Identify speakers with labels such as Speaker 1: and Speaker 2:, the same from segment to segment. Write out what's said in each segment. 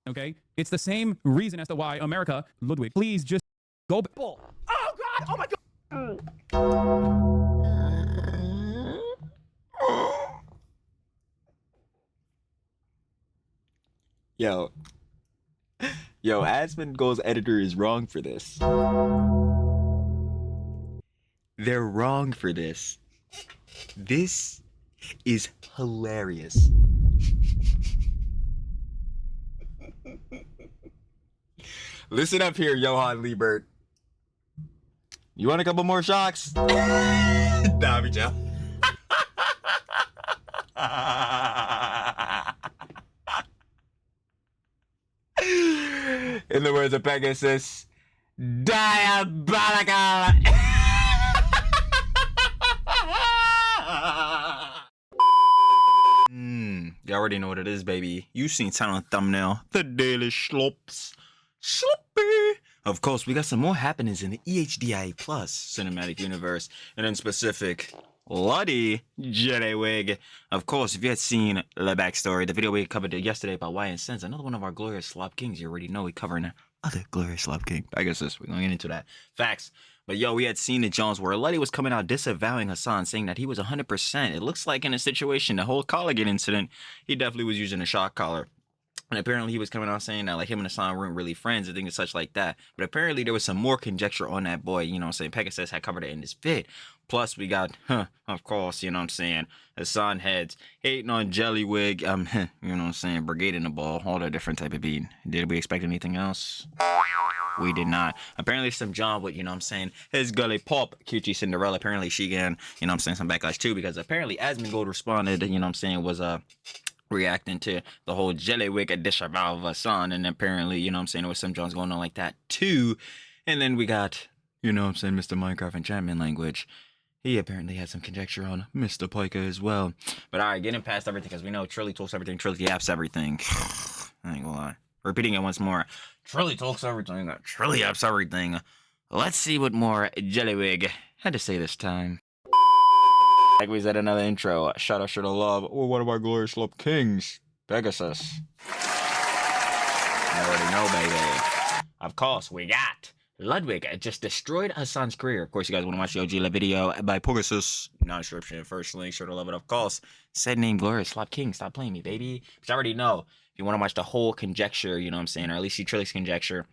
Speaker 1: Okay? It's the same reason as to why America, Ludwig, please just go. Oh God! Oh my God!
Speaker 2: Yo, Asmongold's editor is wrong for this. They're wrong for this. This is hilarious. Listen up here, Johan Liebert. You want a couple more shocks? Nah, me joke. In the words of Pegasus, diabolical. You already know what it is, baby. You seen time on the thumbnail. The Daily Slops. Sloppy. Of course, we got some more happenings in the EHDIA Plus cinematic universe, and in specific, LUDWIG. Of course, if you had seen the backstory, the video we covered yesterday about Why and Sense, another one of our glorious slop kings, you already know we covering other glorious slop king. Pegasus, we're gonna get into that. Facts. But yo, we had seen the Jones where Luddy was coming out disavowing HASAN, saying that he was 100%. It looks like in a situation, the whole Colligan incident, he definitely was using a shock collar. And apparently he was coming out saying that like him and HASAN weren't really friends and things such like that. But apparently there was some more conjecture on that boy, you know what I'm saying? Pegasus had covered it in this vid. Plus we got, of course, you know what I'm saying, HASAN heads hating on Jellywig, you know what I'm saying, brigading the ball, all that different type of beat. Did we expect anything else? We did not. Apparently some John with, you know what I'm saying, his gully pop, QT Cinderella. Apparently she got, you know what I'm saying, some backlash too, because apparently Asmongold responded, you know what I'm saying, was reacting to the whole Jellywig disavow of HASAN, and apparently, you know what I'm saying, there was some Johns going on like that too. And then we got, you know what I'm saying, Mr. Minecraft enchantment language. He apparently had some conjecture on Mr. Pika as well. But alright, getting past everything, because we know Trilly talks everything, Trilly yaps everything. I ain't gonna lie. Repeating it once more. Trilly talks everything, Trilly yaps everything. Let's see what more Jellywig had to say this time. Like we said, another intro. Shout out to the love. Oh, one of our glorious slop kings, Pegasus. You already know, baby. Of course, we got LUDWIG just destroyed HASAN's career. Of course, you guys want to watch the OG video by Pegasus. No description. First link, sure to love it, of course. Said name glorious slop king. Stop playing me, baby. But you already know. If you want to watch the whole conjecture, you know what I'm saying, or at least see Trilly's conjecture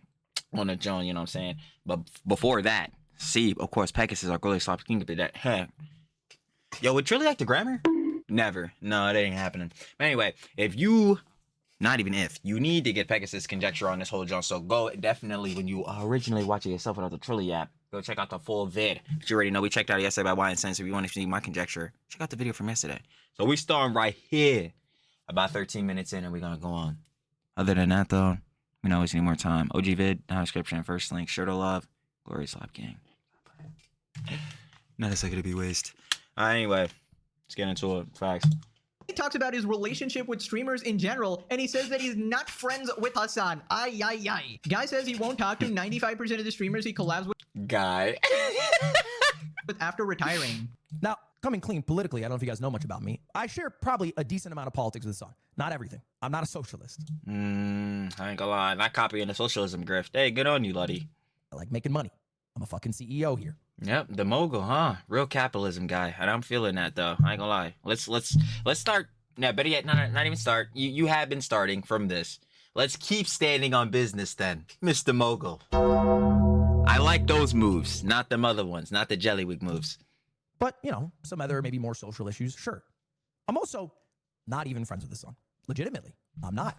Speaker 2: on the John, you know what I'm saying. But before that, see, of course, Pegasus, our glorious slop king, but that. Yo, would Trilly like the grammar? Never. No, it ain't happening. But anyway, if you, not even if, you need to get Pegasus conjecture on this whole John, so go definitely, when you originally watch it yourself without the Trilly app, go check out the full vid. But you already know we checked out yesterday by Why and Sense. If you want to see my conjecture, check out the video from yesterday. So we starting right here, about 13 minutes in, and we're gonna go on. Other than that, though, we don't waste any more time. OG vid, down description, first link, sure to love, glorious slop gang. Not a second to be wasted. Anyway, let's get into it. Facts.
Speaker 3: He talks about his relationship with streamers in general, and he says that he's not friends with HASAN. Ay, ay, ay. Guy says he won't talk to 95% of the streamers he collabs with.
Speaker 2: Guy.
Speaker 3: After retiring.
Speaker 4: Now, coming clean politically, I don't know if you guys know much about me. I share probably a decent amount of politics with HASAN. Not everything. I'm not a socialist.
Speaker 2: I ain't gonna lie. Not copying the socialism grift. Hey, good on you, Luddy.
Speaker 4: I like making money. I'm a fucking CEO here.
Speaker 2: Yep, the mogul, huh? Real capitalism guy. And I'm feeling that though. I ain't gonna lie. Let's start. No, better yet, not even start. You have been starting from this. Let's keep standing on business then, Mr. Mogul. I like those moves, not them other ones, not the Jellywig moves.
Speaker 4: But, you know, some other maybe more social issues, sure. I'm also not even friends with HASAN. Legitimately, I'm not.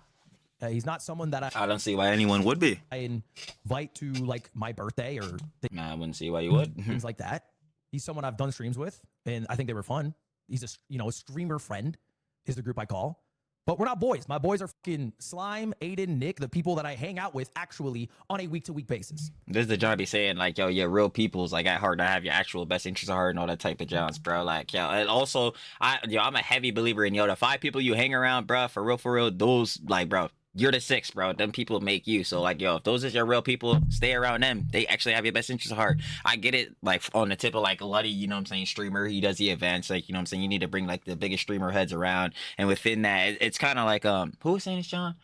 Speaker 4: He's not someone that
Speaker 2: I don't see why anyone would be.
Speaker 4: I invite to like my birthday or
Speaker 2: Nah, I wouldn't see why you would.
Speaker 4: things like that. He's someone I've done streams with, and I think they were fun. He's a streamer friend is the group I call. But we're not boys. My boys are fucking Slime, Aiden, Nick, the people that I hang out with actually on a week-to-week basis.
Speaker 2: This is the John be saying, like, yo, yeah, real people's like at heart. I have your actual best interests at heart and all that type of Johns, bro. Like, yo, and also, I'm a heavy believer in, yo, the 5 people you hang around, bro, for real, those, like, bro, you're the 6, bro. Them people make you. So, like, yo, if those is your real people, stay around them. They actually have your best interests at heart. I get it, like, on the tip of, like, Luddy, you know what I'm saying, streamer. He does the events. Like, you know what I'm saying? You need to bring, like, the biggest streamer heads around. And within that, it's kind of like, who was saying this, John?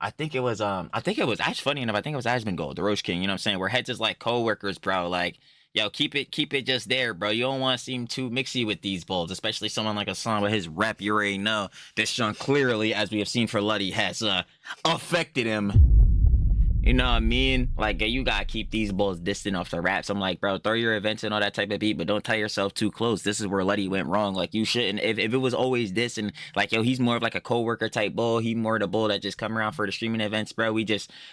Speaker 2: I think it was actually funny enough, I think it was Asmongold, the Roach King, you know what I'm saying? We're heads is like co-workers, bro. Like, yo, keep it just there, bro. You don't want to seem too mixy with these bulls, especially someone like HASAN with his rep. You already know this Sean clearly, as we have seen for Luddy, has affected him. You know what I mean? Like, you gotta keep these bulls distant off the raps. I'm like, bro, throw your events and all that type of beat, but don't tie yourself too close. This is where Luddy went wrong. Like, you shouldn't. If it was always this and like, yo, he's more of like a co-worker type bull. He more the bull that just come around for the streaming events, bro. We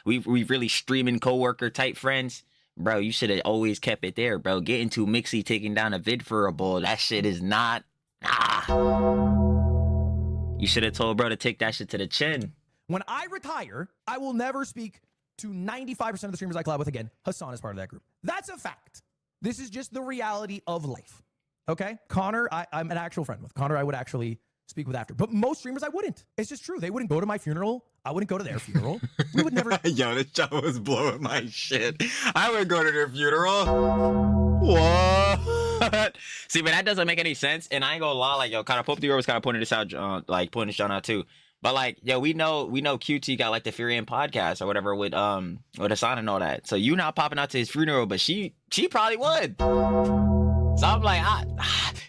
Speaker 2: really streaming co-worker type friends. Bro, you should have always kept it there, bro. Getting too mixy, taking down a vid for a bull. That shit is not. You should have told bro to take that shit to the chin.
Speaker 4: When I retire, I will never speak to 95% of the streamers I collab with again. HASAN is part of that group. That's a fact. This is just the reality of life. Okay? Connor, I'm an actual friend with. Connor, I would actually speak with after. But most streamers, I wouldn't. It's just true. They wouldn't go to my funeral. I wouldn't go to their funeral. We would never.
Speaker 2: Yo, this job was blowing my shit. I would go to their funeral. What? See, but that doesn't make any sense. And I ain't gonna lie, like, yo, kind of Pope the was kind of pointing this out, pointing this out too. But like, yo, we know QT got like the Furian podcast or whatever with HASAN and all that. So you not popping out to his funeral, but she probably would. So I'm like,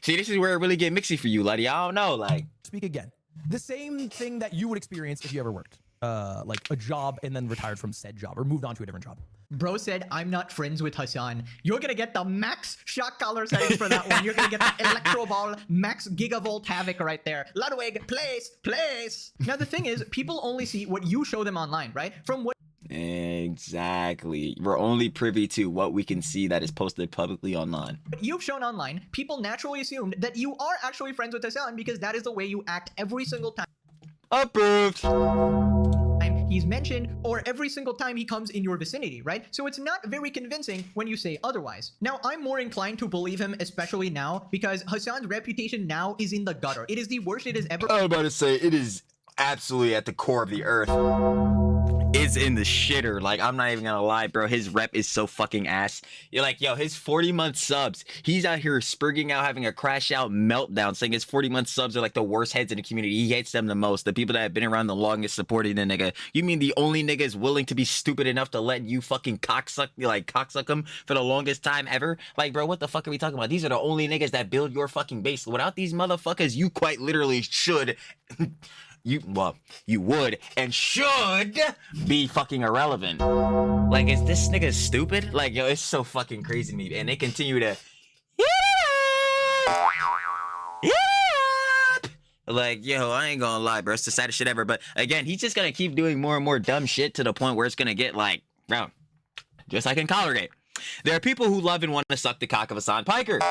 Speaker 2: see, this is where it really get mixy for you, Luddy. I don't know, like.
Speaker 4: Speak again. The same thing that you would experience if you ever worked, like a job and then retired from said job or moved on to a different job.
Speaker 3: Bro said, I'm not friends with HASAN. You're gonna get the max shock collar settings for that one. You're gonna get the Electro Ball max gigavolt havoc right there. Ludwig, place. Now the thing is, people only see what you show them online, right? From what
Speaker 2: Exactly. We're only privy to what we can see that is posted publicly online.
Speaker 3: you've shown online, people naturally assumed that you are actually friends with HASAN because that is the way you act every single time
Speaker 2: Approved.
Speaker 3: he's mentioned or every single time he comes in your vicinity, right? So it's not very convincing when you say otherwise. Now, I'm more inclined to believe him, especially now, because HASAN's reputation now is in the gutter. It is the worst it has ever.
Speaker 2: I was about to say, it is absolutely at the core of the earth. Is in the shitter. Like, I'm not even gonna lie, bro. His rep is so fucking ass. You're like, yo, his 40-month subs. He's out here spurging out, having a crash out meltdown, saying his 40-month subs are like the worst heads in the community. He hates them the most. The people that have been around the longest supporting the nigga. You mean the only nigga is willing to be stupid enough to let you fucking cocksuck him for the longest time ever? Like, bro, what the fuck are we talking about? These are the only niggas that build your fucking base. Without these motherfuckers, you quite literally should. You would and should be fucking irrelevant. Like, is this nigga stupid? Like, yo, it's so fucking crazy to me. And they continue to, like, yo, I ain't gonna lie, bro. It's the saddest shit ever. But again, he's just gonna keep doing more and more dumb shit to the point where it's gonna get like, bro, just like in Colorgate. There are people who love and want to suck the cock of HASAN Piker.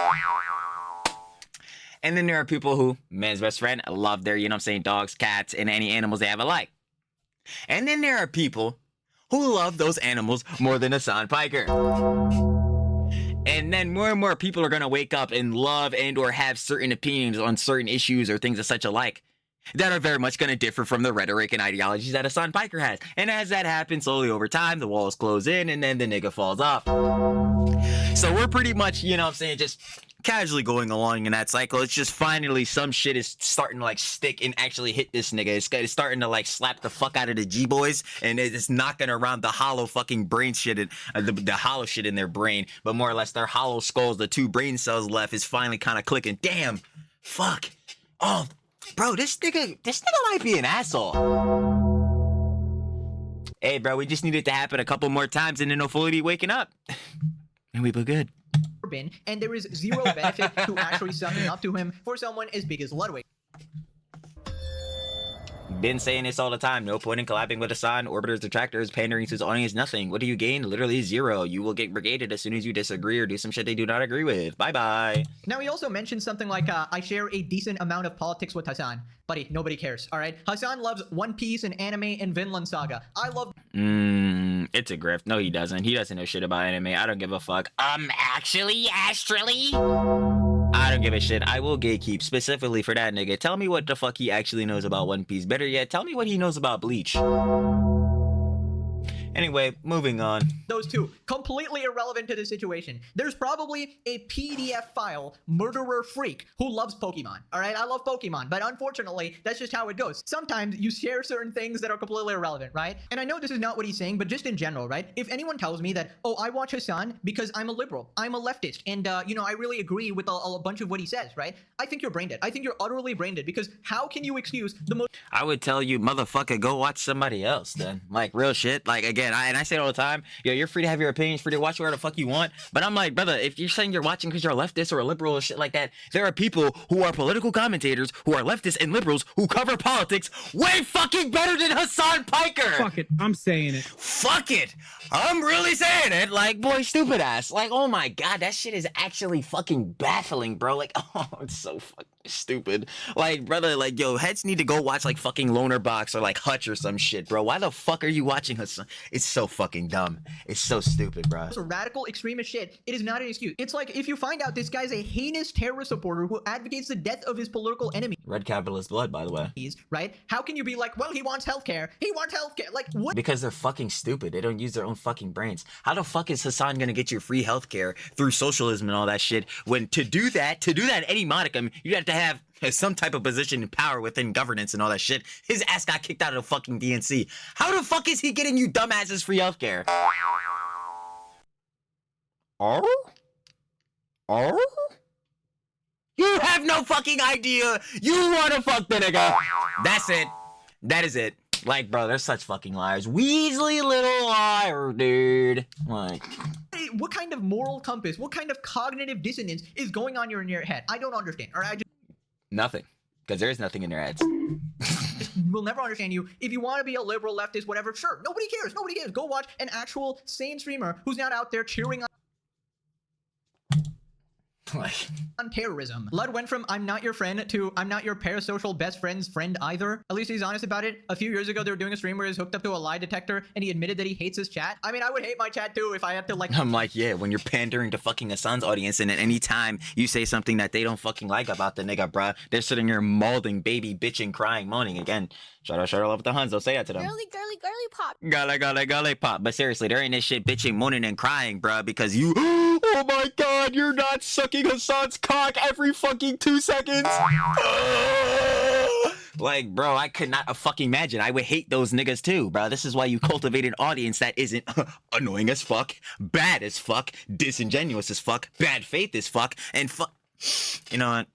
Speaker 2: And then there are people who, man's best friend, love their, you know what I'm saying, dogs, cats, and any animals they have alike. And then there are people who love those animals more than HASAN Piker. And then more and more people are going to wake up and love and or have certain opinions on certain issues or things of such alike that are very much going to differ from the rhetoric and ideologies that HASAN Piker has. And as that happens slowly over time, the walls close in and then the nigga falls off. So we're pretty much, you know what I'm saying, just casually going along in that cycle. It's just finally some shit is starting to like stick and actually hit this nigga. It's starting to like slap the fuck out of the G-boys and it's knocking around the hollow fucking brain shit and the hollow shit in their brain, but more or less their hollow skulls, the two brain cells left is finally kind of clicking. Damn, fuck. Oh, bro, this nigga might be an asshole. Hey, bro, we just need it to happen a couple more times and then he'll fully be waking up. And we be good.
Speaker 3: And there is zero benefit to actually sucking up to him for someone as big as Ludwig.
Speaker 2: Been saying this all the time. No point in collabing with HASAN, orbiters, detractors, pandering to his audience, nothing. What do you gain? Literally zero. You will get brigaded as soon as you disagree or do some shit they do not agree with. Bye-bye.
Speaker 3: Now, he also mentioned something like, I share a decent amount of politics with HASAN. Buddy, nobody cares, all right? HASAN loves One Piece and anime and Vinland Saga. I love...
Speaker 2: It's a grift. No, he doesn't. He doesn't know shit about anime. I don't give a fuck. Actually, astrally? I don't give a shit. I will gatekeep specifically for that nigga. Tell me what the fuck he actually knows about One Piece. Better yet, tell me what he knows about Bleach. Anyway, moving on.
Speaker 3: Those two, completely irrelevant to the situation. There's probably a PDF file murderer freak who loves Pokemon. All right, I love Pokemon, but unfortunately, that's just how it goes. Sometimes you share certain things that are completely irrelevant, right? And I know this is not what he's saying, but just in general, right? If anyone tells me that, oh, I watch HASAN because I'm a liberal, I'm a leftist, and you know, I really agree with a bunch of what he says, right? I think you're brain dead. I think you're utterly brain dead, because how can you excuse the most—
Speaker 2: I would tell you, motherfucker, go watch somebody else then. Like, real shit. Like, again, I say it all the time, yo, you're free to have your opinions, free to watch whatever the fuck you want. But I'm like, brother, if you're saying you're watching because you're a leftist or a liberal or shit like that, there are people who are political commentators who are leftists and liberals who cover politics way fucking better than HASAN Piker.
Speaker 1: Fuck it. I'm saying it.
Speaker 2: Fuck it. I'm really saying it. Like, boy, stupid ass. Like, oh my god, that shit is actually fucking baffling, bro. Like, oh, it's so fucking stupid. Like, brother, like, yo, heads need to go watch like fucking Loner Box or like Hutch or some shit, bro. Why the fuck are you watching HASAN? It's so fucking dumb. It's so stupid, bro.
Speaker 3: radical extremist shit, it is not an excuse. It's like if you find out this guy's a heinous terrorist supporter who advocates the death of his political enemy,
Speaker 2: Red capitalist blood, by the way.
Speaker 3: right? How can you be like, well, he wants healthcare. He wants healthcare. Like, what?
Speaker 2: Because they're fucking stupid. They don't use their own fucking brains. How the fuck is HASAN gonna get you free healthcare through socialism and all that shit? When to do that, any modicum, you have to have some type of position in power within governance and all that shit. His ass got kicked out of the fucking DNC. How the fuck is he getting you dumbasses free healthcare? You have no fucking idea. You wanna fuck the nigga. That's it. That is it. Like, bro, they're such fucking liars. Weasley little liar, dude. Like,
Speaker 3: What kind of moral compass, what kind of cognitive dissonance is going on in your head? I don't understand. Or I just
Speaker 2: nothing. Because there is nothing in their heads.
Speaker 3: will never understand you. If you want to be a liberal, leftist, whatever, sure. Nobody cares. Nobody cares. Go watch an actual sane streamer who's not out there cheering
Speaker 2: Like,
Speaker 3: on terrorism. Lud went from I'm not your friend to I'm not your parasocial best friend's friend either. At least he's honest about it. A few years ago, they were doing a stream where he was hooked up to a lie detector and he admitted that he hates his chat. I mean, I would hate my chat too if I had to like—
Speaker 2: I'm like, yeah, when you're pandering to fucking HASAN's audience and at any time you say something that they don't fucking like about the nigga, bruh, they're sitting here molding, baby, bitching, crying, moaning. Again, shout out love with the Huns. Don't say that to them.
Speaker 5: Girly, girly, girly pop.
Speaker 2: Gully pop. But seriously, there ain't this shit bitching, moaning, and crying, bruh, because you, oh my god, you're not sucking HASAN's cock every fucking 2 seconds. Like, bro, I could not fucking imagine. I would hate those niggas too, bro. This is why you cultivate an audience that isn't annoying as fuck, bad as fuck, disingenuous as fuck, bad faith as fuck, and fuck. You know what?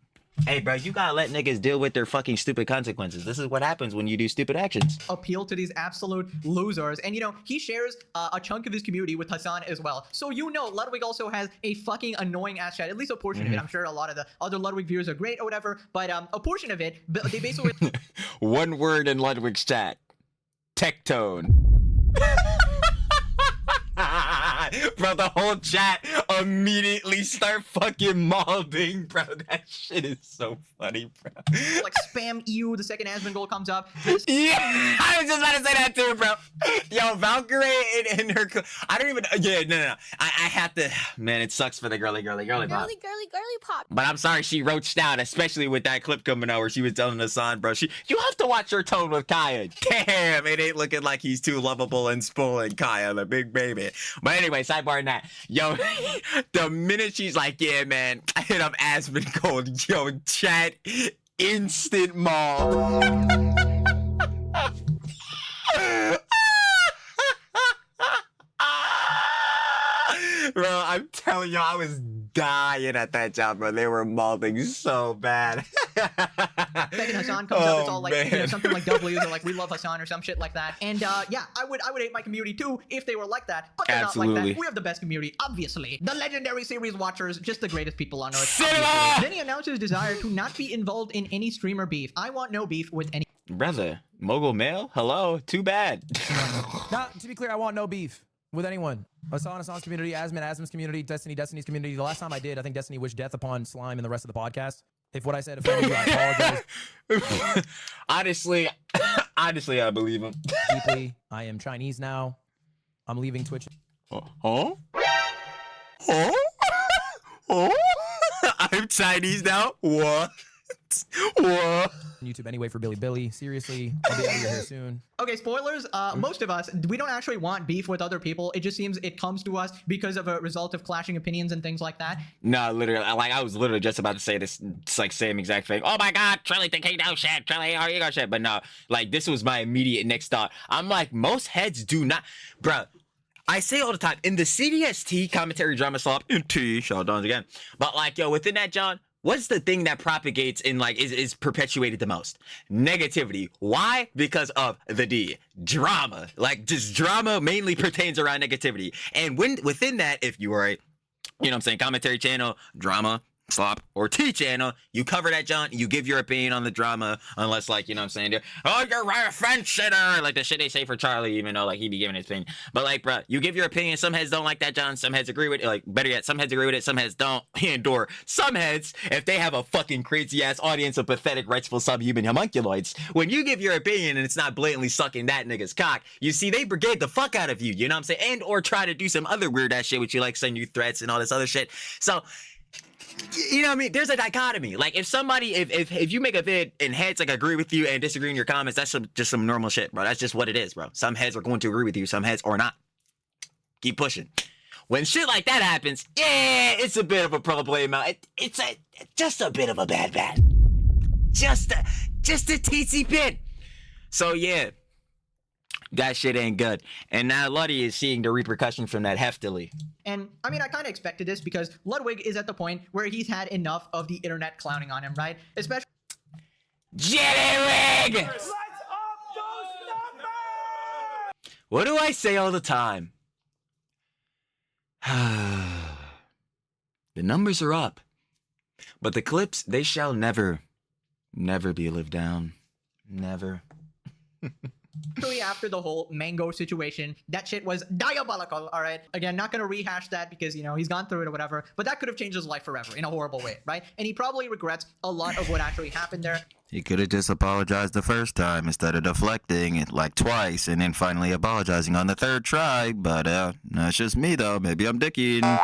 Speaker 2: Hey, bro, you gotta let niggas deal with their fucking stupid consequences. This is what happens when you do stupid actions.
Speaker 3: appeal to these absolute losers. And you know, he shares a chunk of his community with HASAN as well. So you know, Ludwig also has a fucking annoying ass chat, at least a portion of it. I'm sure a lot of the other Ludwig viewers are great or whatever, but a portion of it, they basically—
Speaker 2: One word in Ludwig's chat. Tectone. Bro, the whole chat immediately start fucking molding, bro. That shit is so funny, bro.
Speaker 3: like spam EU the second Asmon goal comes up.
Speaker 2: Yeah, I was just about to say that too, bro. Yo, Valkyrie in her, I don't even, yeah, no. I have to, man, it sucks for the girly pop.
Speaker 5: Girly, girly, girly pop.
Speaker 2: But I'm sorry she roached out, especially with that clip coming out where she was telling HASAN, bro, you have to watch her tone with Kaya. Damn, it ain't looking like he's too lovable and spoiling Kaya, the big baby. But anyway, sidebar on that. Yo, the minute she's like, yeah, man, I hit up Aspen Cold. Yo, chat, instant mall. Bro, I'm telling you, I was dying at that job, bro. They were molding so bad.
Speaker 3: Second HASAN comes up, it's all like, you know,
Speaker 2: man.
Speaker 3: something like W's or like we love HASAN or some shit like that. And yeah, I would hate my community too if they were like that, but they're not like
Speaker 2: Absolutely.
Speaker 3: that. We have the best community, obviously. The legendary series watchers, just the greatest people on earth.
Speaker 2: Cinema!
Speaker 3: obviously. Then he announced his desire to not be involved in any streamer beef. I want no beef with any—
Speaker 2: Brother, mogul male? Hello? Too bad.
Speaker 4: Now, to be clear, I want no beef with anyone. HASAN's community, Asmon's community, Destiny's community. The last time I did, I think Destiny wished death upon Slime and the rest of the podcast. If what I said offended you, I apologize
Speaker 2: honestly, I believe him.
Speaker 4: deeply. I am Chinese now. I'm leaving Twitch.
Speaker 2: Huh? I'm Chinese now? What? What?
Speaker 4: YouTube anyway for Billy. Seriously, I'll be out of your hair soon.
Speaker 3: Okay, spoilers. Most of us, we don't actually want beef with other people. It just seems it comes to us because of a result of clashing opinions and things like that.
Speaker 2: No, literally, like I was literally just about to say this, it's like same exact thing. Oh my God, Trilly think he knows shit. Trilly, how you got shit? But no, like this was my immediate next thought. I'm like, most heads do not, bruh. I say all the time in the CDST commentary drama slop in T, shout out again. But like, yo, within that, John, what's the thing that propagates and like is perpetuated the most? Negativity. Why? Because of the D. Drama. Like just drama mainly pertains around negativity. And when within that, if you are a, you know what I'm saying, commentary channel, drama, slop, or T channel, you cover that, John, you give your opinion on the drama, unless like, you know what I'm saying, oh, you're right, a fence sitter, like the shit they say for Charlie, even though like he be giving his opinion. But like, bro, you give your opinion. Some heads don't like that, John. Some heads agree with it. Like, better yet, some heads agree with it. Some heads don't. Endure. Some heads, if they have a fucking crazy ass audience of pathetic, wretchful, subhuman homunculoids, when you give your opinion and it's not blatantly sucking that nigga's cock, you see, they brigade the fuck out of you. You know what I'm saying? And or try to do some other weird ass shit, which you like send you threats and all this other shit. So, you know what I mean? There's a dichotomy. Like if somebody, if you make a vid and heads like agree with you and disagree in your comments, that's just some normal shit, bro. That's just what it is, bro. Some heads are going to agree with you, some heads are not. Keep pushing. When shit like that happens, yeah, it's a bit of a problem out. It's just a bit of a bad. Just a teensy bit. So yeah, that shit ain't good. And now Luddy is seeing the repercussion from that heftily.
Speaker 3: And I mean, I kind of expected this because Ludwig is at the point where he's had enough of the internet clowning on him, right? Especially
Speaker 2: Jitterig! Let's up those numbers! What do I say all the time? The numbers are up, but the clips, they shall never be lived down. Never.
Speaker 3: after the whole mango situation, that shit was diabolical, all right? Again, not gonna rehash that because, you know, he's gone through it or whatever, but that could have changed his life forever in a horrible way, right? And he probably regrets a lot of what actually happened there.
Speaker 6: He could have just apologized the first time instead of deflecting it like twice and then finally apologizing on the third try. But that's just me though. Maybe I'm dicking.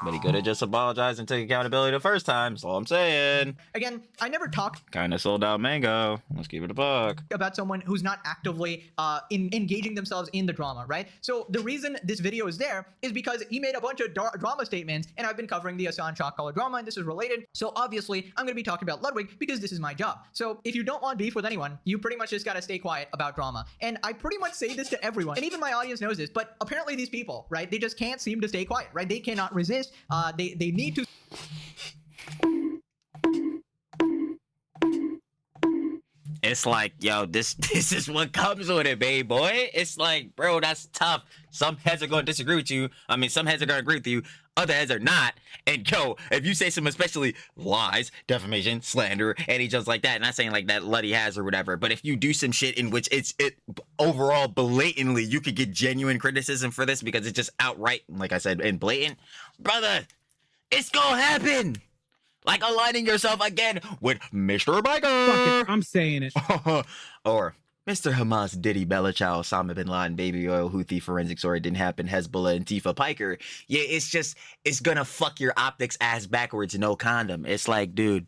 Speaker 2: But he could have just apologized and took accountability the first time. That's all I'm saying.
Speaker 3: Again, I never talked
Speaker 2: Kind of sold out mango. Let's keep it a buck.
Speaker 3: about someone who's not actively engaging themselves in the drama, right? So the reason this video is there is because he made a bunch of drama statements, and I've been covering the HASAN shock collar drama, and this is related. So obviously, I'm going to be talking about Ludwig because this is my job. So if you don't want beef with anyone, you pretty much just got to stay quiet about drama. And I pretty much say this to everyone, and even my audience knows this, but apparently these people, right, they just can't seem to stay quiet, right? They cannot resist. They need to.
Speaker 2: It's like, yo, this is what comes with it, baby boy. It's like, bro, that's tough. Some heads are going to disagree with you. I mean, some heads are going to agree with you. Other heads are not. And yo, if you say some especially lies, defamation, slander, any jokes like that, not saying like that Luddy has or whatever, but if you do some shit in which it overall blatantly, you could get genuine criticism for this because it's just outright, like I said, and blatant, brother, it's gonna happen. Like aligning yourself again with Mr. Biker.
Speaker 1: Fuck it, I'm saying it.
Speaker 2: Or Mr. Hamas, Diddy, Bella Chow, Osama Bin Laden, Baby Oil, Houthi, Forensic Story, Didn't Happen, Hezbollah, Antifa, Piker. Yeah, it's gonna fuck your optics ass backwards, no condom. It's like, dude,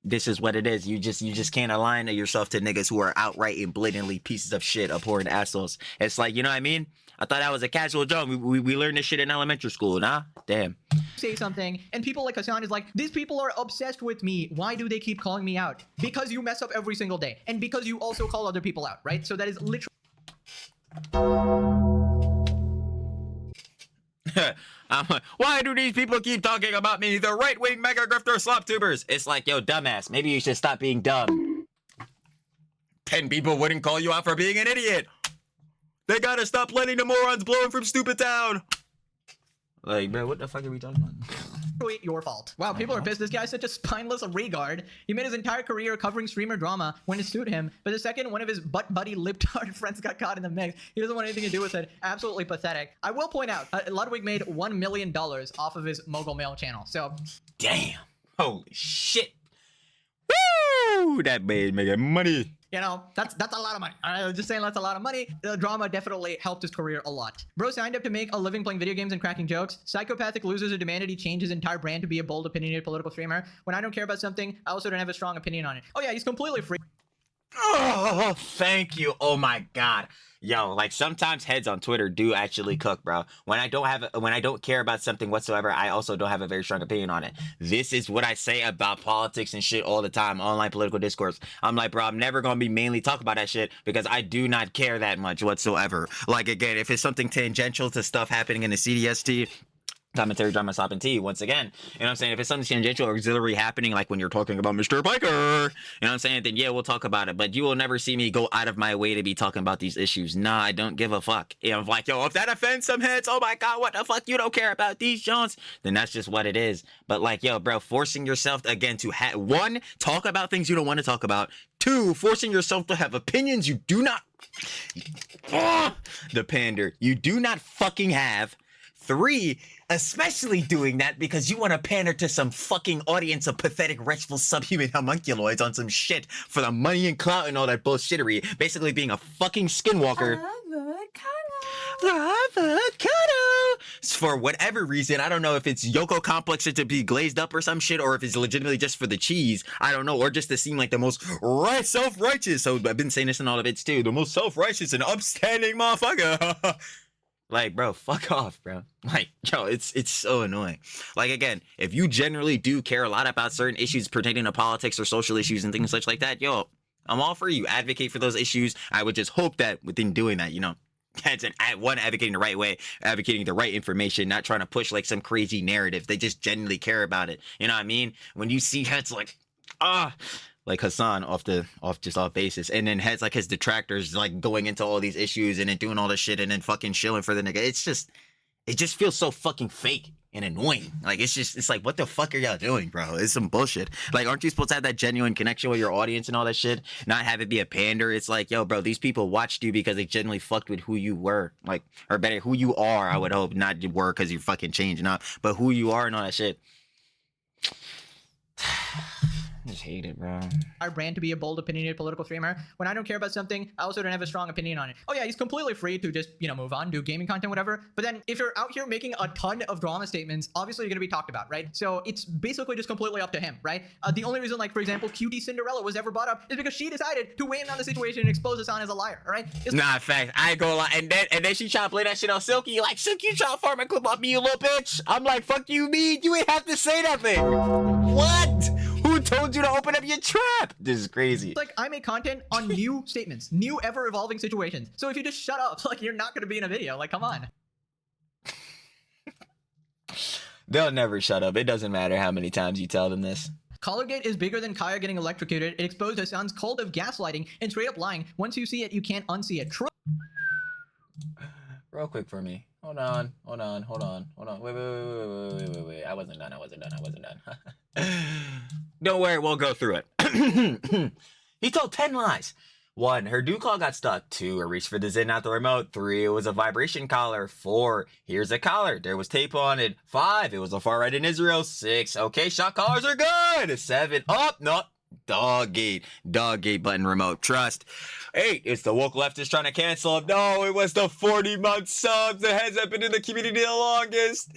Speaker 2: this is what it is. You just can't align yourself to niggas who are outright and blatantly pieces of shit, abhorrent assholes. It's like, you know what I mean? I thought that was a casual joke. We learned this shit in elementary school, nah? Damn.
Speaker 3: Say something, and people like HASAN is like, these people are obsessed with me. Why do they keep calling me out? Because you mess up every single day, and because you also call other people out, right? So that is literally.
Speaker 2: I'm like, why do these people keep talking about me? The right-wing mega grifter slop tubers. It's like, yo, dumbass, maybe you should stop being dumb. 10 people wouldn't call you out for being an idiot. They gotta stop letting the morons blowing from Stupid Town. Like, bro, what the fuck are we talking about?
Speaker 3: Your fault. Wow, people are pissed. This guy's such a spineless regard. He made his entire career covering streamer drama when it suited him, but the second one of his butt buddy libtard friends got caught in the mix, he doesn't want anything to do with it. Absolutely pathetic. I will point out, Ludwig made $1 million off of his Mogul Mail channel, so... Damn.
Speaker 2: Holy shit. Woo! That made making money.
Speaker 3: Yeah, You know, that's a lot of money. I'm just saying that's a lot of money. The drama definitely helped his career a lot. Bro signed up to make a living playing video games and cracking jokes. Psychopathic losers who demanded he change his entire brand to be a bold, opinionated political streamer. When I don't care about something, I also don't have a strong opinion on it. Oh yeah, he's completely free.
Speaker 2: Oh, thank you. Oh my god. Yo, like sometimes heads on Twitter do actually cook, bro. When I don't care about something whatsoever, I also don't have a very strong opinion on it. This is what I say about politics and shit all the time, online political discourse. I'm like, bro, I'm never gonna be mainly talk about that shit because I do not care that much whatsoever. Like again, if it's something tangential to stuff happening in the CDST, commentary, drama, slop, and tea, once again, you know what I'm saying? If it's something tangential or auxiliary happening, like when you're talking about Mr. Piker, you know what I'm saying? Then yeah, we'll talk about it. But you will never see me go out of my way to be talking about these issues. Nah, I don't give a fuck. You know, I'm like, yo, if that offends some heads, oh my god, what the fuck? You don't care about these Jones? Then that's just what it is. But like, yo, bro, forcing yourself again to one, talk about things you don't want to talk about. Two, forcing yourself to have opinions you do not. The pander you do not fucking have. Three, especially doing that because you want to pander to some fucking audience of pathetic, wretchful, subhuman homunculoids on some shit for the money and clout and all that bullshittery. Basically being a fucking skinwalker. Avocado. For whatever reason, I don't know if it's Yoko complex to be glazed up or some shit, or if it's legitimately just for the cheese. I don't know, or just to seem like the most self-righteous. So I've been saying this in all of it too. The most self-righteous and upstanding motherfucker. Like, bro, fuck off, bro. Like, yo, it's so annoying. Like, again, if you generally do care a lot about certain issues pertaining to politics or social issues and things such like that, yo, I'm all for you. Advocate for those issues. I would just hope that within doing that, you know, that's one, advocating the right way, advocating the right information, not trying to push like some crazy narrative. They just genuinely care about it. You know what I mean? When you see heads like, like HASAN off basis, and then heads like his detractors like going into all these issues and then doing all this shit and then fucking chilling for the nigga. It just feels so fucking fake and annoying. Like it's like, what the fuck are y'all doing, bro? It's some bullshit. Like, aren't you supposed to have that genuine connection with your audience and all that shit? Not have it be a pander. It's like, yo, bro, these people watched you because they genuinely fucked with who you were, like, or better, who you are. I would hope, not you were because you fucking changing up, but who you are and all that shit. I just hate it, bro.
Speaker 3: Our brand to be a bold, opinionated political streamer. When I don't care about something, I also don't have a strong opinion on it. Oh yeah, he's completely free to just, you know, move on, do gaming content, whatever. But then if you're out here making a ton of drama statements, obviously you're gonna be talked about, right? So it's basically just completely up to him, right? The only reason, like, for example, Cutie Cinderella was ever brought up is because she decided to weigh in on the situation and expose Hasan as a liar, all right?
Speaker 2: Nah, fact. I ain't gonna lie. And then she try to play that shit on Silky. Like, Silky, you try to farm and clip off me, you little bitch. I'm like, fuck you, me. You ain't have to say nothing. What? Who told you to open up your trap? This is crazy.
Speaker 3: Like, I make content on new statements, new ever-evolving situations. So if you just shut up, like, you're not gonna be in a video. Like, come on.
Speaker 2: They'll never shut up. It doesn't matter how many times you tell them this.
Speaker 3: Collargate is bigger than Kaya getting electrocuted. It exposed Hasan's cult of gaslighting and straight up lying. Once you see it, you can't unsee it.
Speaker 2: Real quick for me. Hold on. Wait. I wasn't done. Don't worry, we'll go through it. He told 10 lies. 1, her dew call got stuck. 2, it reached for the Zin, not the remote. 3, it was a vibration collar. 4, here's a collar. There was tape on it. 5, it was a far right in Israel. 6, okay, shot collars are good. 7, no. Dog gate button remote. Trust. 8, it's the woke leftist trying to cancel him. No, it was the 40-month subs that has been in the community the longest.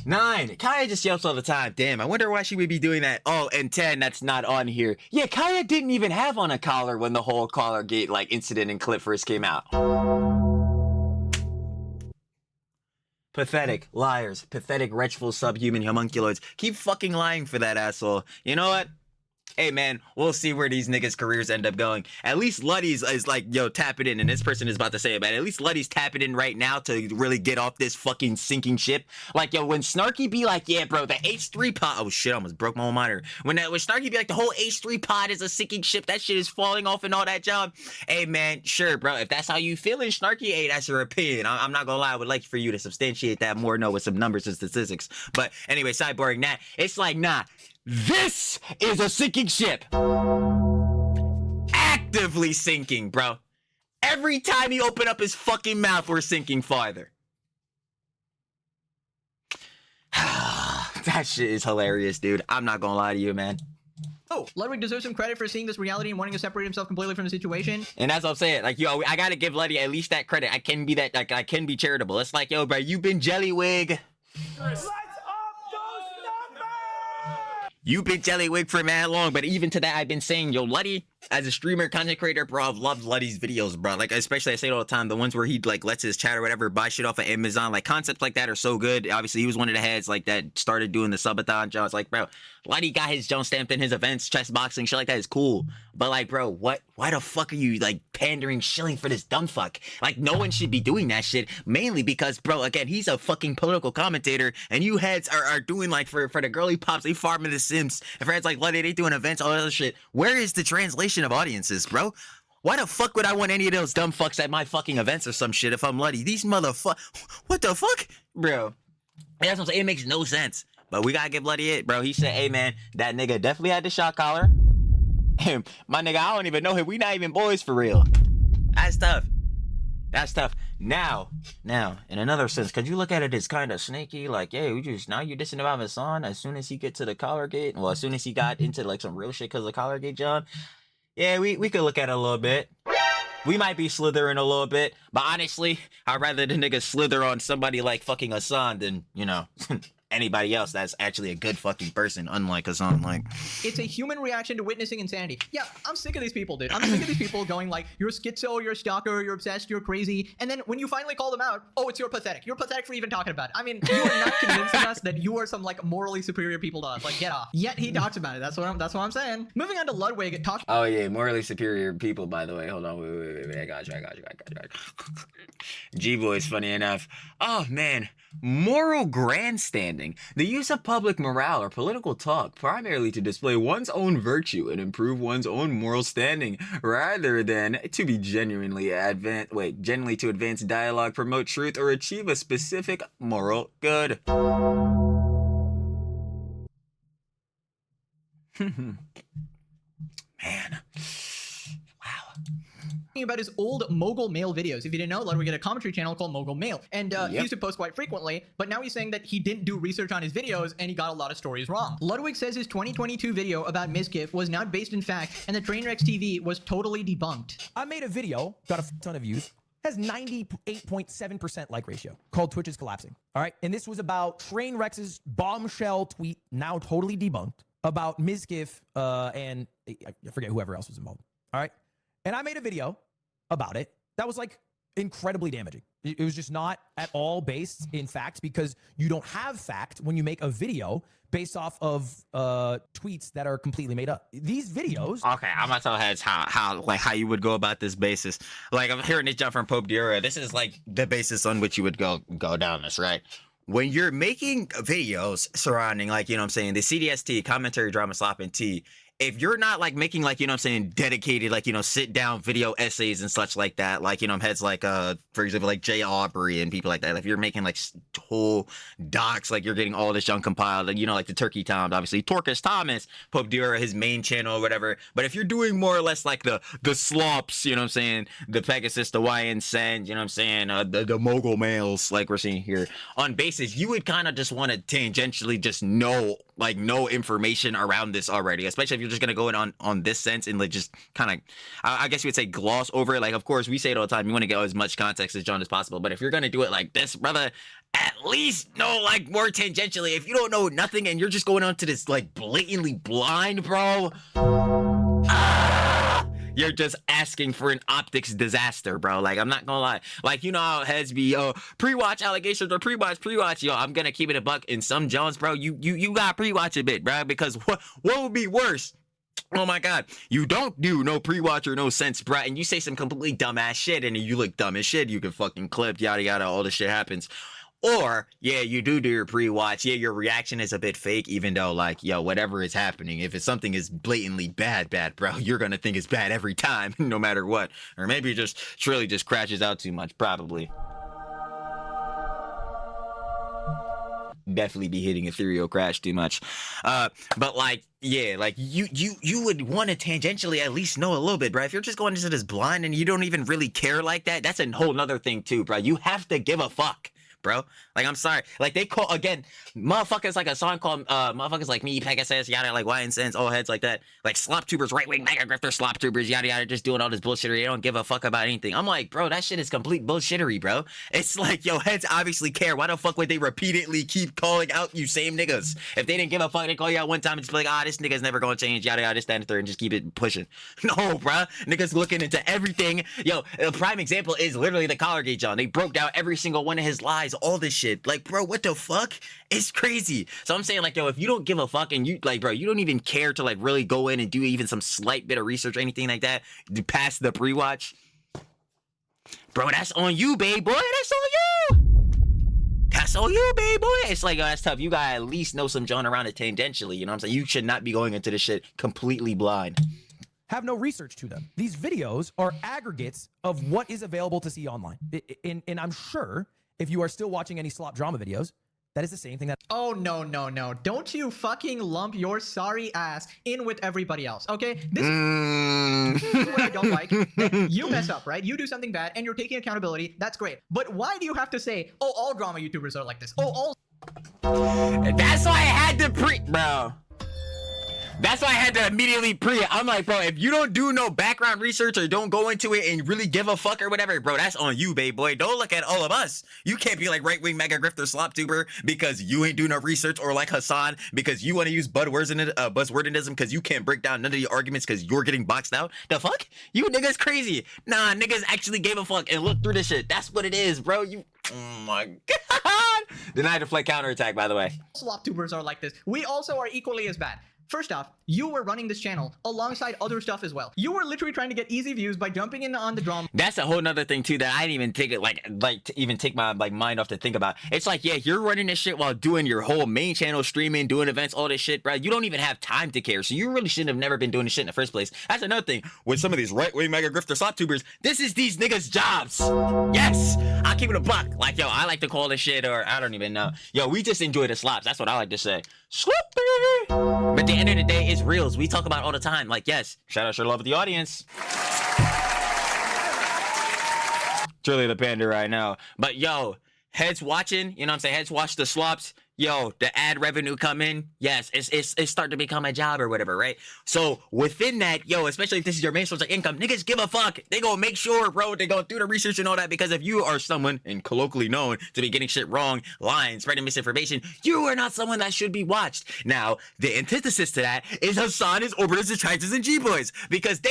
Speaker 2: 9, Kaya just yelps all the time. Damn, I wonder why she would be doing that. Oh, and 10, that's not on here. Yeah, Kaya didn't even have on a collar when the whole collar gate like incident and clip first came out. Pathetic liars, pathetic wretchful subhuman homunculoids. Keep fucking lying for that asshole. You know what? Hey man, we'll see where these niggas' careers end up going. At least Luddy's is like, yo, tap it in, and this person is about to say it, but at least Luddy's tapping in right now to really get off this fucking sinking ship. Like, yo, when Snarky be like, yeah, bro, the H3 pod, oh shit, I almost broke my own monitor. When Snarky be like, the whole H3 pod is a sinking ship, that shit is falling off and all that job. Hey man, sure, bro, if that's how you feeling, Snarky, hey, that's your opinion. I'm not gonna lie, I would like for you to substantiate that more, with some numbers and statistics. But anyway, sideboarding that, it's like, nah. This is a sinking ship. Actively sinking, bro. Every time he open up his fucking mouth, we're sinking farther. That shit is hilarious, dude. I'm not gonna lie to you, man.
Speaker 3: Oh, Ludwig deserves some credit for seeing this reality and wanting to separate himself completely from the situation.
Speaker 2: And that's what I'm saying. Like, yo, I gotta give Letty at least that credit. I can be that, like, I can be charitable. It's like, yo, bro, you've been Jellywig. You've been Jellywig for mad long, but even to that, I've been saying, yo, Letty, as a streamer, content creator, bro, I've loved Letty's videos, bro. Like, especially, I say it all the time, the ones where he, like, lets his chat or whatever buy shit off of Amazon. Like, concepts like that are so good. Obviously, he was one of the heads, like, that started doing the subathon jobs. Like, bro, Letty got his Jones stamped in his events, chess boxing, shit like that is cool. But, like, bro, why the fuck are you, like, pandering, shilling for this dumb fuck? Like, no one should be doing that shit, mainly because, bro, again, he's a fucking political commentator, and you heads are doing, like, for the girly pops, they farming the Sims, and friends like Letty, they doing events, all that other shit. Where is the translation of audiences, bro? Why the fuck would I want any of those dumb fucks at my fucking events or some shit if I'm Letty? These motherfuck, what the fuck? Bro, that's what I'm saying, it makes no sense. But we gotta give Letty it, bro. He said, hey, man, that nigga definitely had the shot collar. My nigga, I don't even know him. We not even boys for real. That's tough. That's tough. Now, in another sense, could you look at it as kind of sneaky? Like, hey, now you dissing about Hassan as soon as he get to the collar gate? Well, as soon as he got into, like, some real shit because of the collar gate, John? Yeah, we could look at it a little bit. We might be slithering a little bit, but honestly, I'd rather the nigga slither on somebody like fucking Hassan than, you know, anybody else that's actually a good fucking person, unlike Hassan. Like,
Speaker 3: it's a human reaction to witnessing insanity. Yeah, I'm sick of these people, dude. I'm sick of these people going like, you're a schizo, you're a stalker, you're obsessed, you're crazy. And then when you finally call them out, oh, you're pathetic. You're pathetic for even talking about it. I mean, you are not convincing us that you are some like morally superior people to us. Like, get off. Yet he talks about it. That's what I'm saying. Moving on to Ludwig,
Speaker 2: oh yeah, morally superior people, by the way. Hold on, wait. I got you. G-Boy's funny enough. Oh man, moral grandstanding. The use of public morale or political talk primarily to display one's own virtue and improve one's own moral standing rather than to be genuinely to advance dialogue, promote truth, or achieve a specific moral good. Man.
Speaker 3: About his old Mogul Mail videos. If you didn't know, Ludwig had a commentary channel called Mogul Mail, and he used to post quite frequently, but now he's saying that he didn't do research on his videos and he got a lot of stories wrong. Ludwig says his 2022 video about Mizkif was not based in fact, and the Trainwrecks TV was totally debunked.
Speaker 4: I made a video, got a ton of views, has 98.7% like ratio, called Twitch is Collapsing. All right, and this was about Trainwrecks' bombshell tweet, now totally debunked, about Mizkif and I forget whoever else was involved. All right, and I made a video about it that was like incredibly damaging. It was just not at all based in fact, because you don't have fact when you make a video based off of tweets that are completely made up. These videos.
Speaker 2: Okay, I'm gonna tell heads how you would go about this basis. Like, I'm hearing this jump from Pope Diura. This is like the basis on which you would go down this, right? When you're making videos surrounding, like, you know what I'm saying, the CDST, commentary, drama, slop, and tea, if you're not like making, like, you know what I'm saying, dedicated, like, you know, sit down video essays and such like that, like, you know, heads like for example, like Jay Aubrey and people like that, if you're making like whole docs, like you're getting all this junk compiled, and, you know, like the Turkey Times, obviously Torcus Thomas, Pope Diura, his main channel or whatever. But if you're doing more or less like the slops, you know what I'm saying, the Pegasus, the YN Send, you know what I'm saying, the Mogul Mails, like we're seeing here, on basis, you would kind of just want to tangentially just know information around this already, especially if you're just gonna go in on this sense and like just kind of, I guess you would say, gloss over it. Like, of course, we say it all the time, you want to get as much context as John as possible, but if you're gonna do it like this, brother, at least know like more tangentially. If you don't know nothing and you're just going on to this like blatantly blind, bro, you're just asking for an optics disaster, bro. Like, I'm not gonna lie. Like, you know how heads be, pre-watch allegations or pre-watch. Yo, I'm gonna keep it a buck. In some Jones, bro, you gotta pre-watch a bit, bro, because what would be worse? Oh my God, you don't do no pre-watch or no sense, bro, and you say some completely dumbass shit and you look dumb as shit, you can fucking clip, yada yada, all this shit happens. Or, yeah, you do your pre-watch. Yeah, your reaction is a bit fake, even though, like, yo, whatever is happening, if it's something is blatantly bad, bro, you're gonna think it's bad every time, no matter what. Or maybe it just truly just crashes out too much, probably. Definitely be hitting ethereal crash too much. But like, yeah, like you would want to tangentially at least know a little bit, bro. If you're just going into this blind and you don't even really care like that, that's a whole nother thing too, bro. You have to give a fuck. bro. Like, I'm sorry. Like, they call, again, motherfuckers like a song called, motherfuckers like me, Pegasus, yada, like Why and Sense, all heads like that. Like, slop tubers, right-wing mega grifter, slop tubers, yada, yada, just doing all this bullshittery. They don't give a fuck about anything. I'm like, bro, that shit is complete bullshittery, bro. It's like, yo, heads obviously care. Why the fuck would they repeatedly keep calling out you same niggas? If they didn't give a fuck, they call you out one time and just be like, this nigga's never gonna change, yada, yada, this, that, and the third, and just keep it pushing. No, bro. Niggas looking into everything. Yo, a prime example is literally the Collargate John. They broke down every single one of his lies, all this shit. Like, bro, what the fuck? It's crazy. So I'm saying, like, yo, if you don't give a fuck and you, like, bro, you don't even care to, like, really go in and do even some slight bit of research or anything like that, past the pre-watch, bro, that's on you, babe boy. That's on you. That's on you, babe boy. It's like, that's tough. You gotta at least know some John around it tangentially. You know what I'm saying? You should not be going into this shit completely blind.
Speaker 4: Have no research to them. These videos are aggregates of what is available to see online. And I'm sure if you are still watching any slop drama videos, that is the same thing that...
Speaker 3: Oh, no, no, no. Don't you fucking lump your sorry ass in with everybody else, okay? This is what I don't like. You mess up, right? You do something bad and you're taking accountability. That's great. But why do you have to say, oh, all drama YouTubers are like this? Oh, all...
Speaker 2: That's why I had to bro. That's why I had to immediately I'm like, bro, if you don't do no background research or don't go into it and really give a fuck or whatever, bro, that's on you, babe boy. Don't look at all of us. You can't be like right-wing mega grifter slop tuber because you ain't doing no research, or like Hasan because you want to use buzzwordism because you can't break down none of your arguments because you're getting boxed out. The fuck? You niggas crazy. Nah, niggas actually gave a fuck and looked through this shit. That's what it is, bro. Oh my god. Denied to flight counterattack, by the way.
Speaker 3: slop tubers are like this. We also are equally as bad. First off, you were running this channel alongside other stuff as well. You were literally trying to get easy views by jumping in on the drama.
Speaker 2: That's a whole nother thing too that I didn't even think it like to even take my mind off to think about. It's like, yeah, you're running this shit while doing your whole main channel, streaming, doing events, all this shit, bro. You don't even have time to care. So you really shouldn't have never been doing this shit in the first place. That's another thing with some of these right-wing mega grifter slop tubers. This is these niggas' jobs. Yes, I'll keep it a buck. Like, yo, I like to call this shit, or I don't even know. Yo, we just enjoy the slops. That's what I like to say. Sloppy. But at the end of the day, it's reals. We talk about it all the time. Like, yes, shout out, sure love the audience. Truly the panda right now. But yo, heads watching, you know what I'm saying? Heads watch the slops. Yo, the ad revenue come in. Yes, it's starting to become a job or whatever, right? So within that, yo, especially if this is your main source of income, niggas give a fuck. They gonna make sure, bro, they go do the research and all that, because if you are someone and colloquially known to be getting shit wrong, lying, spreading misinformation, you are not someone that should be watched. Now, the antithesis to that is Hasan, his orbiters, detractors, and G-boys, because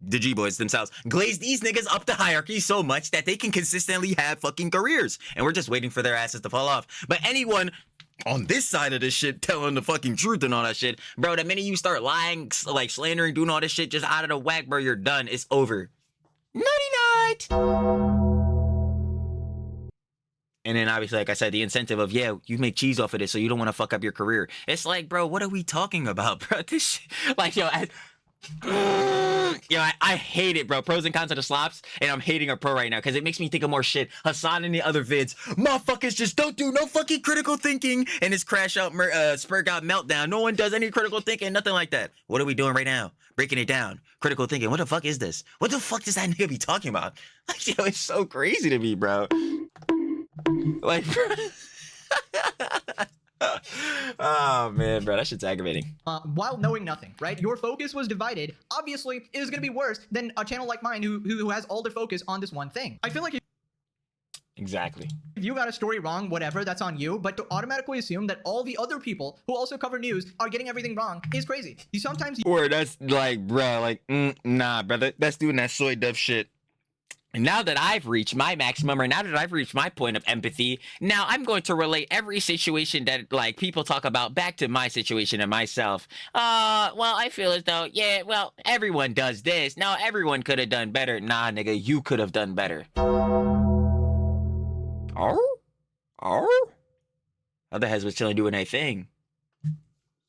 Speaker 2: the G-boys themselves glaze these niggas up the hierarchy so much that they can consistently have fucking careers, and we're just waiting for their asses to fall off. But anyone on this side of this shit telling the fucking truth and all that shit, bro, the minute you start lying, like slandering, doing all this shit just out of the whack, bro, you're done. It's over. Nighty night. And then obviously, like I said, the incentive of, yeah, you make cheese off of this, so you don't want to fuck up your career. It's like, bro, what are we talking about, bro? This shit, like, yo, I hate it, bro. Pros and cons of the slops, and I'm hating a pro right now because it makes me think of more shit. Hasan in the other vids, motherfuckers just don't do no fucking critical thinking, and his crash out spurg out meltdown. No one does any critical thinking, nothing like that. What are we doing right now? Breaking it down. Critical thinking. What the fuck is this? What the fuck does that nigga be talking about? Like, yo, it's so crazy to me, bro. Like, bro. Oh man, bro, that shit's aggravating.
Speaker 3: While knowing nothing, right? Your focus was divided. Obviously, it is going to be worse than a channel like mine who has all their focus on this one thing. I feel like
Speaker 2: Exactly.
Speaker 3: if you got a story wrong, whatever, that's on you. But to automatically assume that all the other people who also cover news are getting everything wrong is crazy. You sometimes...
Speaker 2: Or that's like, bro, like, nah, brother, that's doing that soy dove shit. Now that I've reached my maximum, or now that I've reached my point of empathy, now I'm going to relate every situation that, like, people talk about back to my situation and myself. Well, I feel as though, yeah, well, everyone does this. Now, everyone could have done better. Nah, nigga, you could have done better. Oh? Other heads was chilling doing their thing.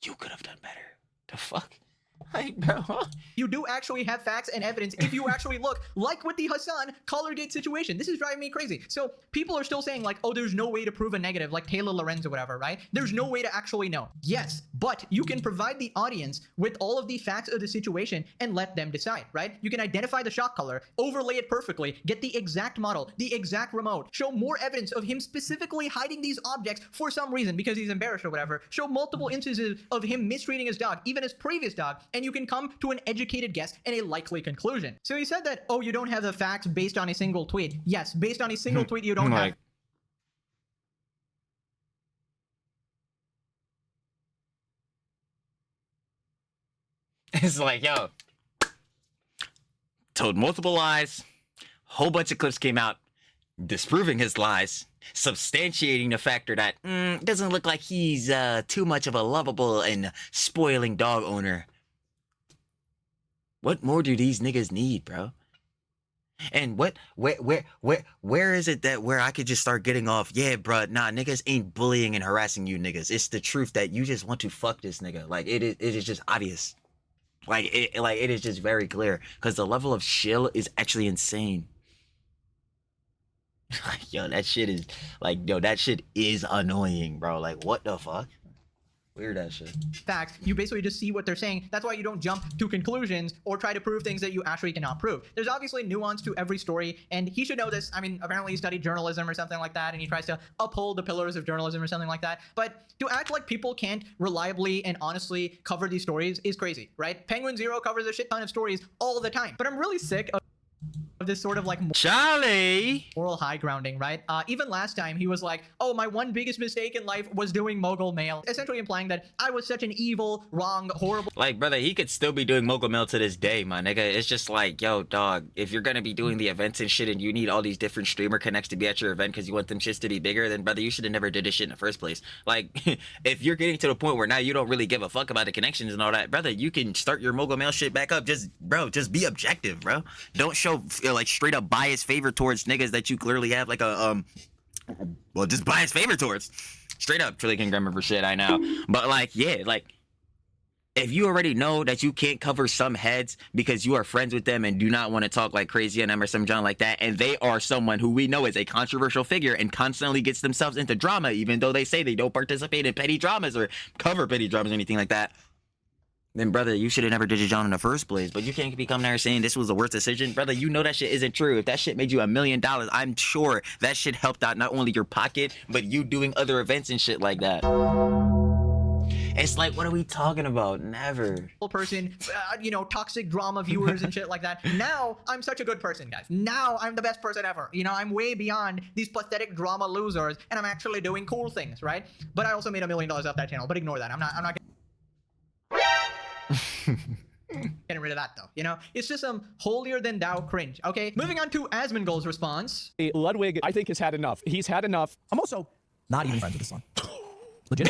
Speaker 2: You could have done better. The fuck? Like, bro.
Speaker 3: You do actually have facts and evidence if you actually look, like with the HASAN Colorgate situation. This is driving me crazy. So people are still saying like, oh, there's no way to prove a negative, like Taylor Lorenz or whatever, right? There's no way to actually know. Yes, but you can provide the audience with all of the facts of the situation and let them decide, right? You can identify the shock color, overlay it perfectly, get the exact model, the exact remote, show more evidence of him specifically hiding these objects for some reason because he's embarrassed or whatever, show multiple instances of him mistreating his dog, even his previous dog, and you can come to an educated guess and a likely conclusion. So he said that, oh, you don't have the facts based on a single tweet. Yes, based on a single tweet, you don't have.
Speaker 2: It's like, yo, told multiple lies, whole bunch of clips came out disproving his lies, substantiating the factor that doesn't look like he's too much of a lovable and spoiling dog owner. What more do these niggas need, bro? And where is it that where I could just start getting off? Yeah, bro, nah, niggas ain't bullying and harassing you niggas. It's the truth that you just want to fuck this nigga. Like it is just obvious. Like it is just very clear because the level of shill is actually insane. Yo, that shit is like, yo, that shit is annoying, bro. Like, what the fuck? Weird that shit.
Speaker 3: Facts. You basically just see what they're saying. That's why you don't jump to conclusions or try to prove things that you actually cannot prove. There's obviously nuance to every story, and he should know this. I mean, apparently he studied journalism or something like that, and he tries to uphold the pillars of journalism or something like that. But to act like people can't reliably and honestly cover these stories is crazy, right? Penguin Zero covers a shit ton of stories all the time. But I'm really sick of this sort of like
Speaker 2: Charlie
Speaker 3: moral high grounding, right? Even last time he was like, oh, my one biggest mistake in life was doing mogul mail, essentially implying that I was such an evil, wrong, horrible.
Speaker 2: Like, brother, he could still be doing mogul mail to this day, my nigga. It's just like, yo, dog, if you're gonna be doing the events and shit and you need all these different streamer connects to be at your event because you want them shits to be bigger, then brother, you should have never did this shit in the first place. Like, if you're getting to the point where now you don't really give a fuck about the connections and all that, brother, you can start your mogul mail shit back up. Just be objective, bro. Don't show like straight up bias favor towards niggas that you clearly have like a well, just bias favor towards. Straight up Trillican grammar for shit, I know. But like, yeah, like if you already know that you can't cover some heads because you are friends with them and do not want to talk like crazy on them or some John like that, and they are someone who we know is a controversial figure and constantly gets themselves into drama, even though they say they don't participate in petty dramas or cover petty dramas or anything like that, then brother, you should have never did your John in the first place. But you can't be coming there saying this was the worst decision. Brother, you know that shit isn't true. If that shit made you $1 million, I'm sure that shit helped out not only your pocket, but you doing other events and shit like that. It's like, what are we talking about? Never.
Speaker 3: Person, you know, toxic drama viewers and shit like that. Now I'm such a good person, guys. Now I'm the best person ever. You know, I'm way beyond these pathetic drama losers, and I'm actually doing cool things, right? But I also made $1 million off that channel. But ignore that. I'm not getting rid of that though, you know? It's just some holier than thou cringe, okay? Moving on to Asmongold's response.
Speaker 1: Ludwig, I think, has had enough. He's had enough.
Speaker 4: I'm also not even friends with his son. Legit.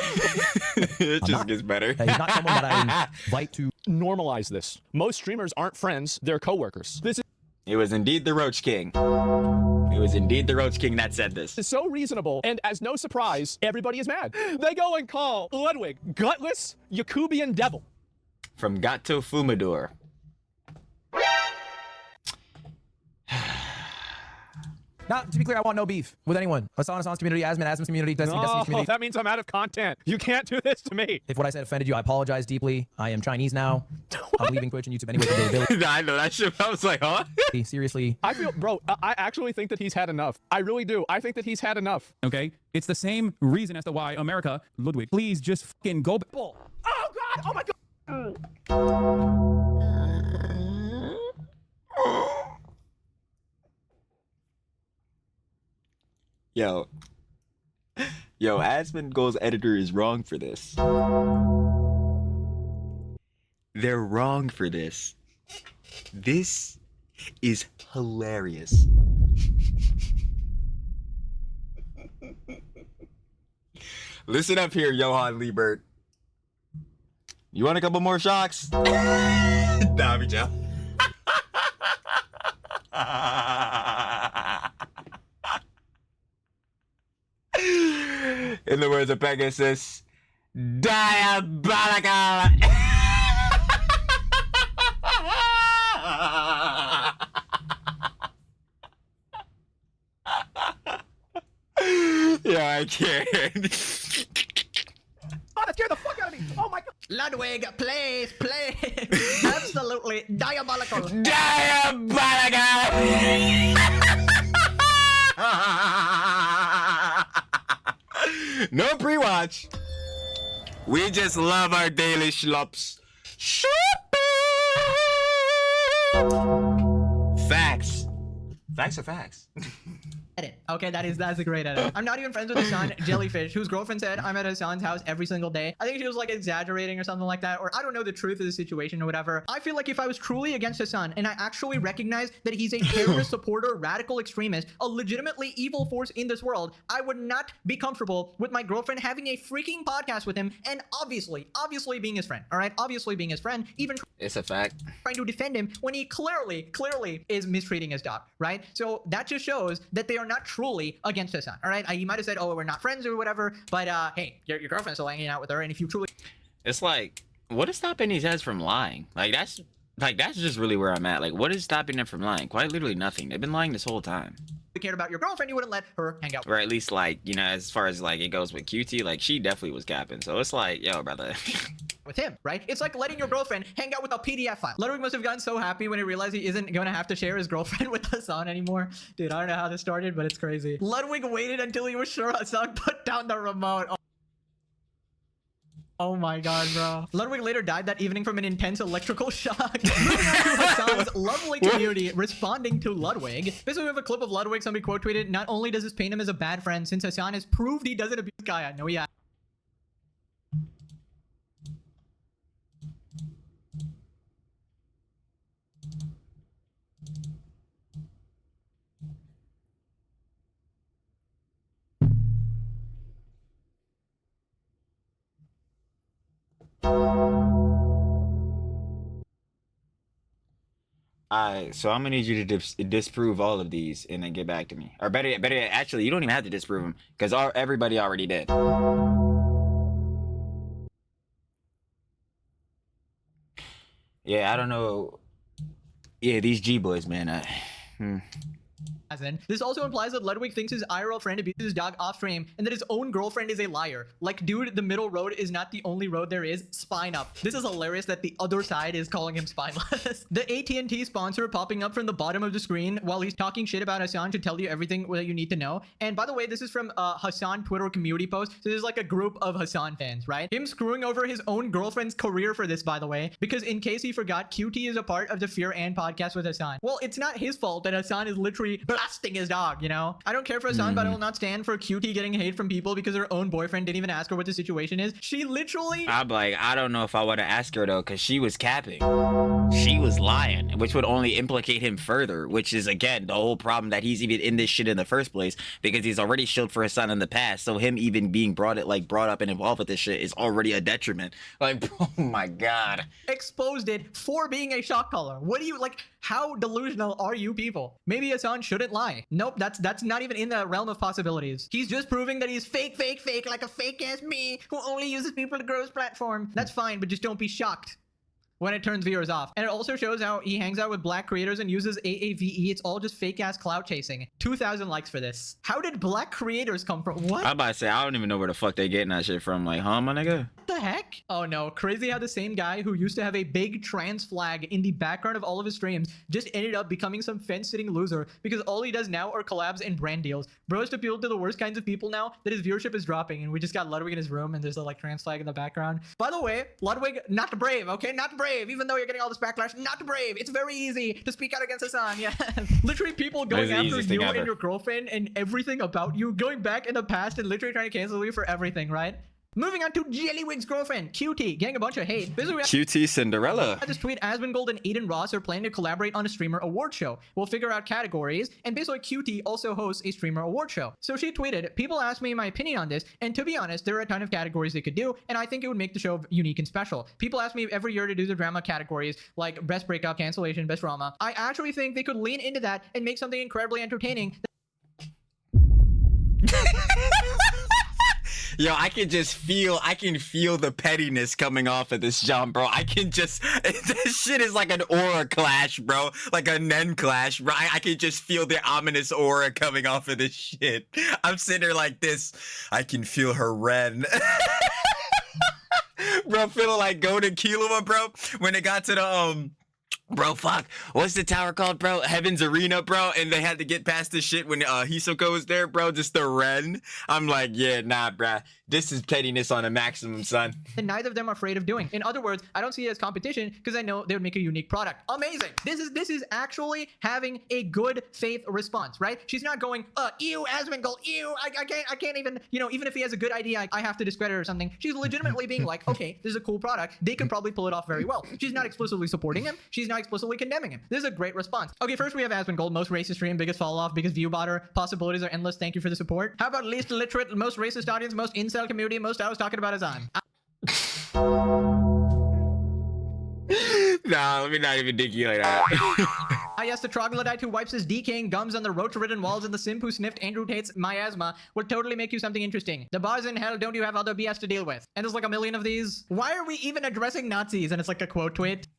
Speaker 2: It just gets better.
Speaker 4: He's not someone that I invite to
Speaker 1: Normalize this. Most streamers aren't friends, they're coworkers. This
Speaker 2: It was indeed the Roach King. It was indeed the Roach King that said this.
Speaker 1: is so reasonable, and as no surprise, everybody is mad. They go and call Ludwig gutless Yakubian devil.
Speaker 2: From Gato Fumador.
Speaker 4: Now, to be clear, I want no beef with anyone. Hasan's community, Asmon's community, Destiny's community.
Speaker 1: That means I'm out of content. You can't do this to me.
Speaker 4: If what I said offended you, I apologize deeply. I am Chinese now. I'm leaving Twitch and YouTube anyway for availability.
Speaker 2: I know that shit. I was like, huh?
Speaker 4: Seriously.
Speaker 1: I feel, bro, I actually think that he's had enough. I really do. I think that he's had enough. Okay? It's the same reason as to why America, Ludwig, please just fucking go. Oh, God! Oh, my God!
Speaker 2: Yo, Asmongold's editor is wrong for this. They're wrong for this. This is hilarious. Listen up here, Johan Liebert. You want a couple more shocks? Nah, me joke. In the words of Pegasus, diabolical. Yeah, I can't.
Speaker 1: Oh, that scared the fuck out of me. Oh my god.
Speaker 3: Ludwig, please, please. Absolutely diabolical.
Speaker 2: No pre-watch. We just love our daily schlops. Facts. Facts are facts.
Speaker 3: Edit. Okay, that's a great edit. I'm not even friends with Hasan Jellyfish, whose girlfriend said I'm at Hasan's house every single day. I think she was like exaggerating or something like that, or I don't know the truth of the situation or whatever. I feel like if I was truly against Hasan and I actually recognize that he's a terrorist supporter, radical extremist, a legitimately evil force in this world, I would not be comfortable with my girlfriend having a freaking podcast with him and obviously being his friend. All right, obviously being his friend, even
Speaker 2: It's a fact.
Speaker 3: trying to defend him when he clearly is mistreating his dog, right? So that just shows that they are not truly against Hasan, all right? You might have said, oh, we're not friends or whatever, but hey, your girlfriend's still hanging out with her, and if you truly
Speaker 2: It's like, what is stopping these guys from lying? That's just really where I'm at. Like, what is stopping them from lying? Quite literally nothing. They've been lying this whole time.
Speaker 3: cared about your girlfriend, you wouldn't let her hang out with
Speaker 2: Or at least, like, you know, as far as like it goes with QT, like she definitely was capping. So it's like, yo, brother.
Speaker 3: him, right? It's like letting your girlfriend hang out with a PDF file. Ludwig must have gotten so happy when he realized he isn't going to have to share his girlfriend with Hasan anymore. Dude, I don't know how this started, but it's crazy. Ludwig waited until he was sure Hasan put down the remote. Oh my god, bro. Ludwig later died that evening from an intense electrical shock. Moving on to Hasan's lovely community responding to Ludwig. Basically, we have a clip of Ludwig. Somebody quote tweeted, not only does this paint him as a bad friend, since Hasan has proved he doesn't abuse Gaia. No, yeah.
Speaker 2: Alright, so I'm gonna need you to disprove all of these and then get back to me. Or better yet, actually, you don't even have to disprove them because everybody already did. Yeah, I don't know. Yeah, these G boys, man.
Speaker 3: This also implies that Ludwig thinks his IRL friend abuses his dog off stream and that his own girlfriend is a liar. Like, dude, the middle road is not the only road there is. Spine up. This is hilarious that the other side is calling him spineless. The AT&T sponsor popping up from the bottom of the screen while he's talking shit about Hasan to tell you everything that you need to know. And by the way, this is from Hasan Twitter community post. So this is like a group of Hasan fans, right? Him screwing over his own girlfriend's career for this, by the way, because in case he forgot, QT is a part of the Fear and podcast with Hasan. Well, it's not his fault that Hasan is literally blasting his dog, you know? I don't care for Hasan, but I will not stand for QT getting hate from people because her own boyfriend didn't even ask her what the situation is. She literally...
Speaker 2: I'm like, I don't know if I would have asked her though, because she was capping. She was lying, which would only implicate him further, which is, again, the whole problem that he's even in this shit in the first place, because he's already shielded for his son in the past, so him even being brought up and involved with this shit is already a detriment. Like, oh my god.
Speaker 3: Exposed it for being a shock collar. What do you, like, how delusional are you people? Maybe Hasan shouldn't lie. Nope, that's not even in the realm of possibilities. He's just proving that he's fake, like a fake-ass me who only uses people to grow his platform. That's fine, but just don't be shocked when it turns viewers off. And it also shows how he hangs out with black creators and uses AAVE. It's all just fake ass clout chasing. 2,000 likes for this. How did black creators come from? What?
Speaker 2: I'm about to say, I don't even know where the fuck they getting that shit from. Like, huh, my nigga?
Speaker 3: What the heck? Oh no, crazy how the same guy who used to have a big trans flag in the background of all of his streams just ended up becoming some fence-sitting loser because all he does now are collabs and brand deals. Bro's appealed to the worst kinds of people now that his viewership is dropping, and we just got Ludwig in his room and there's a like trans flag in the background. By the way, Ludwig, not brave, okay? Not brave, even though you're getting all this backlash, not brave. It's very easy to speak out against Hasan, yeah. Literally people going after you and your girlfriend and everything about you, going back in the past and literally trying to cancel you for everything, right? Moving on to Jellywig's girlfriend, QT, getting a bunch of hate.
Speaker 2: QT Cinderella.
Speaker 3: This tweet, Asmongold and Aiden Ross are planning to collaborate on a streamer award show. We'll figure out categories, and basically QT also hosts a streamer award show. So she tweeted, people asked me my opinion on this, and to be honest, there are a ton of categories they could do, and I think it would make the show unique and special. People ask me every year to do the drama categories, like best breakup, cancellation, best drama. I actually think they could lean into that and make something incredibly entertaining.
Speaker 2: Yo, I can feel the pettiness coming off of this jump, bro. This shit is like an aura clash, bro. Like a Nen clash, bro. I can just feel the ominous aura coming off of this shit. I'm sitting there like this. I can feel her Ren. Bro, feeling like Golden Killua, bro. When it got to the, bro, fuck. What's the tower called, bro? Heaven's Arena, bro. And they had to get past this shit when Hisoka was there, bro. Just the Ren. I'm like, yeah, nah, bruh. This is pettiness on a maximum, son.
Speaker 3: And neither of them are afraid of doing. In other words, I don't see it as competition because I know they would make a unique product. Amazing. This is actually having a good faith response, right? She's not going, ew, Asmongold, ew, I can't even, you know, even if he has a good idea, I have to discredit it or something. She's legitimately being like, okay, this is a cool product. They could probably pull it off very well. She's not explicitly supporting him. She's not explicitly condemning him. This is a great response. Okay, first we have Asmongold, most racist stream, biggest fall off, biggest view botter. Possibilities are endless. Thank you for the support. How about least illiterate, most racist audience, most incel community, most I was talking about HASAN.
Speaker 2: Nah, let me not even dig you like that.
Speaker 3: Yes, the troglodyte who wipes his decaying gums on the roach-ridden walls and the simp who sniffed Andrew Tate's miasma would totally make you something interesting. The bars in hell, don't you have other BS to deal with? And there's like a million of these. Why are we even addressing Nazis? And it's like a quote tweet.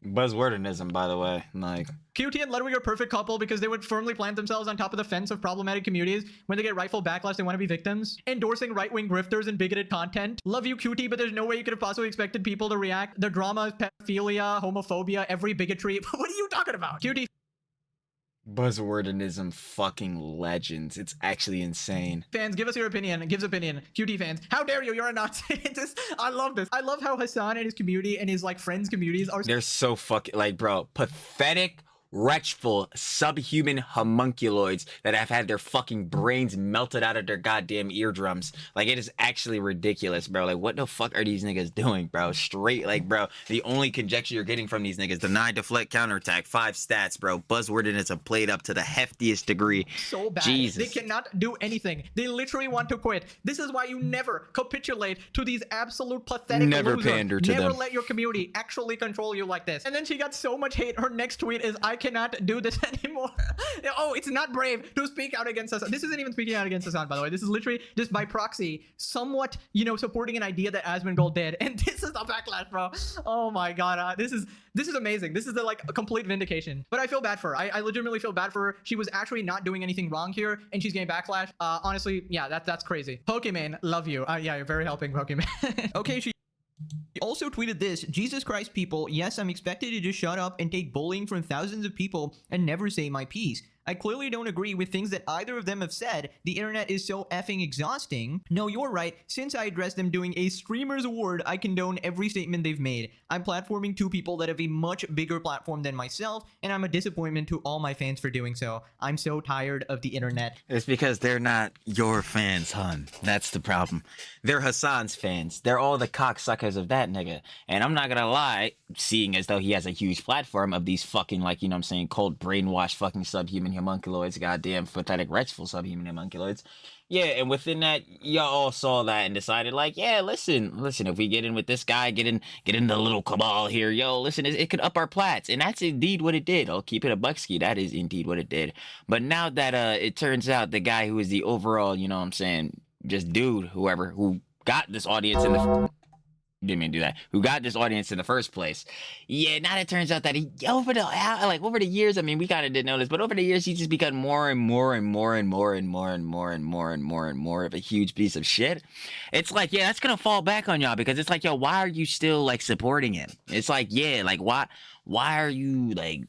Speaker 2: Buzzwordism, by the way. Like,
Speaker 3: QT and Ludwig are a perfect couple because they would firmly plant themselves on top of the fence of problematic communities. When they get rightful backlash, they want to be victims. Endorsing right-wing grifters and bigoted content. Love you, QT, but there's no way you could have possibly expected people to react. The drama is pedophilia, homophobia, every bigotry. What are you talking about? QT
Speaker 2: buzzwordism fucking legends. It's actually insane.
Speaker 3: fans, give us your opinion. Gives opinion. QT fans, how dare you? You're a Nazi. I love this. I love how HASAN and his community and his like friends communities are.
Speaker 2: They're so fucking like, bro, pathetic, wretchful, subhuman homunculoids that have had their fucking brains melted out of their goddamn eardrums. Like, it is actually ridiculous, bro. Like, what the fuck are these niggas doing, bro? Straight, like, bro, the only conjecture you're getting from these niggas, deny, deflect, counterattack, 5 stats, bro. Buzzwordism played up to the heftiest degree.
Speaker 3: So bad.
Speaker 2: Jesus.
Speaker 3: They cannot do anything. They literally want to quit. This is why you never capitulate to these absolute pathetic
Speaker 2: Never
Speaker 3: losers.
Speaker 2: pander to
Speaker 3: never
Speaker 2: them.
Speaker 3: let your community actually control you like this. And then she got so much hate. Her next tweet is, I cannot do this anymore. Oh, it's not brave to speak out against us. This isn't even speaking out against HASAN, by the way. This is literally just by proxy, somewhat, you know, supporting an idea that Asmongold did. And this is the backlash, bro. Oh my god. This is amazing. This is the like a complete vindication. But I feel bad for her. I legitimately feel bad for her. She was actually not doing anything wrong here, and she's getting backlash. Honestly, yeah, that's crazy. Pokemon, love you. Yeah, you're very helping, Pokemon. Okay, she also tweeted this: Jesus Christ, people, yes, I'm expected to just shut up and take bullying from thousands of people and never say my piece. I clearly don't agree with things that either of them have said. The internet is so effing exhausting. No, you're right. Since I addressed them doing a streamer's award, I condone every statement they've made. I'm platforming 2 people that have a much bigger platform than myself, and I'm a disappointment to all my fans for doing so. I'm so tired of the internet.
Speaker 2: It's because they're not your fans, hun. That's the problem. They're HASAN's fans. They're all the cocksuckers of that nigga. And I'm not gonna lie, seeing as though he has a huge platform of these fucking, like, you know what I'm saying, cold brainwashed fucking subhuman homunculoids, goddamn pathetic, wretchful subhuman homunculoids. Yeah, and within that, y'all all saw that and decided, like, yeah, listen, if we get in with this guy, get in the little cabal here, yo, listen, it could up our plats. And that's indeed what it did. I'll keep it a bucksky. That is indeed what it did. But now that it turns out the guy who is the overall, you know what I'm saying, just dude, whoever, who got this audience in the... Didn't mean to do that. Who got this audience in the first place? Yeah, now it turns out that he over the years. I mean, we kind of didn't know this, but over the years, he's just become more and more of a huge piece of shit. It's like, yeah, that's gonna fall back on y'all because it's like, yo, why are you still like supporting him? It's like, yeah, like why are you like?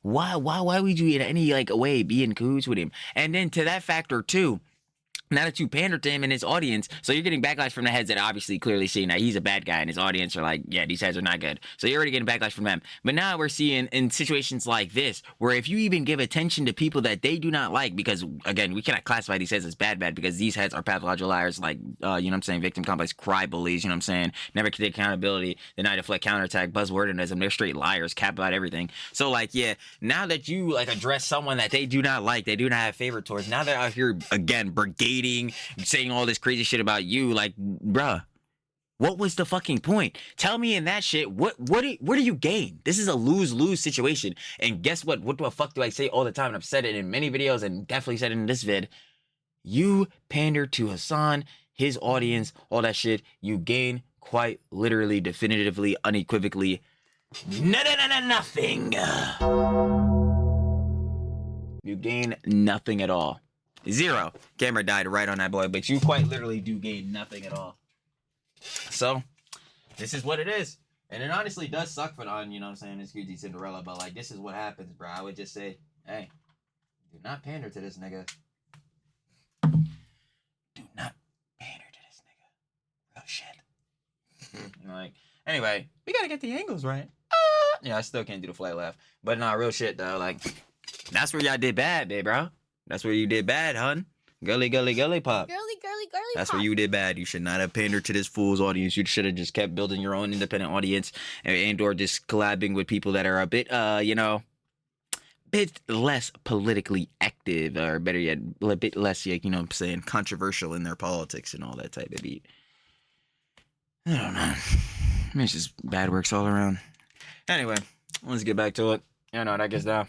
Speaker 2: Why would you in any like way be in cahoots with him? And then to that factor too. Now that you pander to him and his audience, so you're getting backlash from the heads that obviously clearly see now he's a bad guy and his audience are like, yeah, these heads are not good. So you're already getting backlash from them. But now we're seeing in situations like this, where if you even give attention to people that they do not like, because again, we cannot classify these heads as bad because these heads are pathological liars, like, you know what I'm saying, victim complex, cry bullies, you know what I'm saying, never take accountability, deny, deflect, counterattack, buzzwordism, they're straight liars, cap about everything. So like, yeah, now that you like address someone that they do not like, they do not have favor towards, now they're out here again, brigading, saying all this crazy shit about you, like, bruh, what was the fucking point? Tell me in that shit, what do you gain? This is a lose-lose situation. And guess what? What the fuck do I say all the time? And I've said it in many videos and definitely said it in this vid. You pander to Hasan, his audience, all that shit. You gain quite literally, definitively, unequivocally, nothing. You gain nothing at all. Zero. Camera died right on that boy, but you quite literally do gain nothing at all. So, this is what it is. And it honestly does suck for the, you know what I'm saying, this QT Cinderella, but like, this is what happens, bro. I would just say, hey, do not pander to this nigga. Do not pander to this nigga. Real shit. Like, anyway, we gotta get the angles right. Yeah, I still can't do the flat laugh. But nah, real shit though. Like, that's where y'all did bad, babe, bro. That's where you did bad, hun. Gully pop.
Speaker 5: Girly pop.
Speaker 2: That's where you did bad. You should not have pandered to this fool's audience. You should have just kept building your own independent audience and or just collabing with people that are a bit, you know, bit less politically active, or better yet, a bit less, you know what I'm saying, controversial in their politics and all that type of beat. I don't know. It's just bad works all around. Anyway, let's get back to it. You know, that gets down.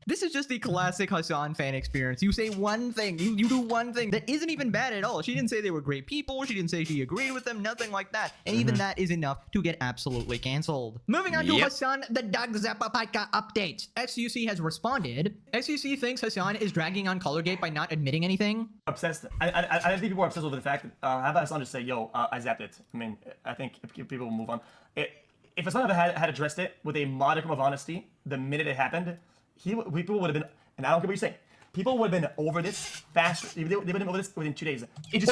Speaker 3: This is just the classic Hasan fan experience. You say one thing, you do one thing that isn't even bad at all. She didn't say they were great people. She didn't say she agreed with them. Nothing like that. And even that is enough to get absolutely canceled. Moving on to Hasan, the Doug Zappapaika update. XUC has responded. XUC thinks Hasan is dragging on Colorgate by not admitting anything.
Speaker 7: Obsessed. I think people are obsessed with the fact that have Hasan just say, yo, I zapped it. I mean, I think if people will move on. If Hasan had addressed it with a modicum of honesty the minute it happened, people would have been, and I don't care what you say, people would have been over this faster. They would have been over this within 2 days. It just.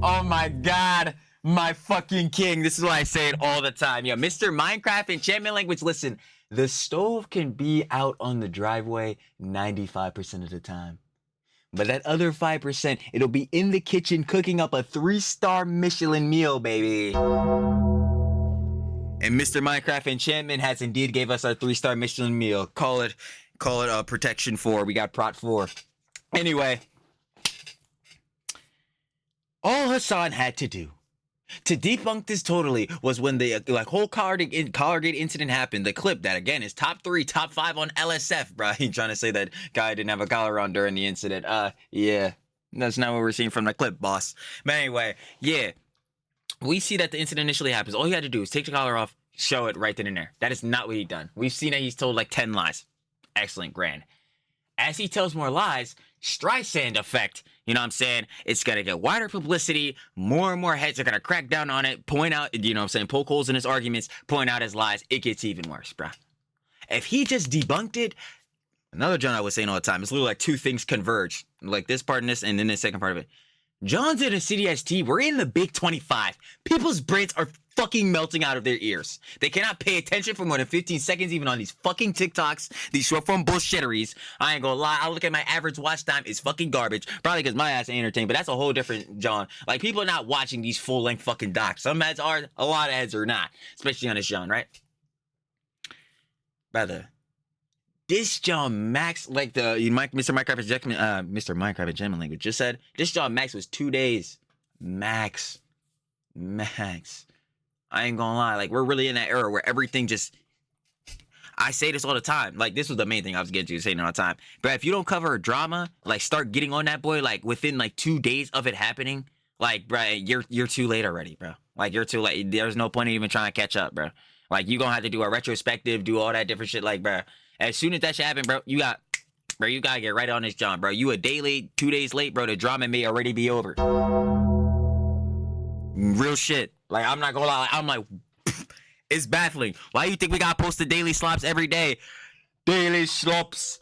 Speaker 2: Oh my god, my fucking king. This is why I say it all the time. Yo, Mr. Minecraft enchantment language, listen, the stove can be out on the driveway 95% of the time. But that other 5%, it'll be in the kitchen cooking up a 3-star Michelin meal, baby. And Mr. Minecraft Enchantment has indeed gave us our 3-star Michelin meal. Call it Protection 4. We got Prot 4. Anyway, all Hasan had to do to debunk this totally was when the whole Colorgate incident happened. The clip that again is top 3, top 5 on LSF, bro. He trying to say that guy didn't have a collar on during the incident. Yeah, that's not what we're seeing from the clip, boss. But anyway, yeah. We see that the incident initially happens. All he had to do is take the collar off, show it right then and there. That is not what he done. We've seen that he's told like 10 lies. Excellent, grand. As he tells more lies, Streisand effect, you know what I'm saying? It's going to get wider publicity. More and more heads are going to crack down on it, point out, you know what I'm saying, poke holes in his arguments, point out his lies. It gets even worse, bruh. If he just debunked it, another John I was saying all the time, it's literally like two things converge. Like this part and this, and then the second part of it. John's in a CDST. We're in the Big 25. People's brains are fucking melting out of their ears. They cannot pay attention for more than 15 seconds even on these fucking TikToks, these short form bullshitteries. I ain't gonna lie. I look at my average watch time is fucking garbage. Probably because my ass ain't entertained, but that's a whole different John. Like, people are not watching these full length fucking docs. Some ads are, a lot of ads are not. Especially on this John, right? Brother. This John Max, like Mr. Minecraft Enchantment language just said, this John Max was 2 days. Max. I ain't gonna lie, like, we're really in that era where everything just, I say this all the time, like, this was the main thing I was getting to saying all the time, but if you don't cover a drama, like, start getting on that boy, like, within, like, 2 days of it happening, like, bro, you're too late already, bro. Like, you're too late. There's no point in even trying to catch up, bro. Like, you gonna have to do a retrospective, do all that different shit, like, bro. As soon as that shit happen, bro, you gotta get right on this John, bro. You a day late, 2 days late, bro, the drama may already be over. Real shit. Like, I'm not gonna lie, I'm like, it's baffling. Why you think we gotta post the daily slops every day? Daily slops.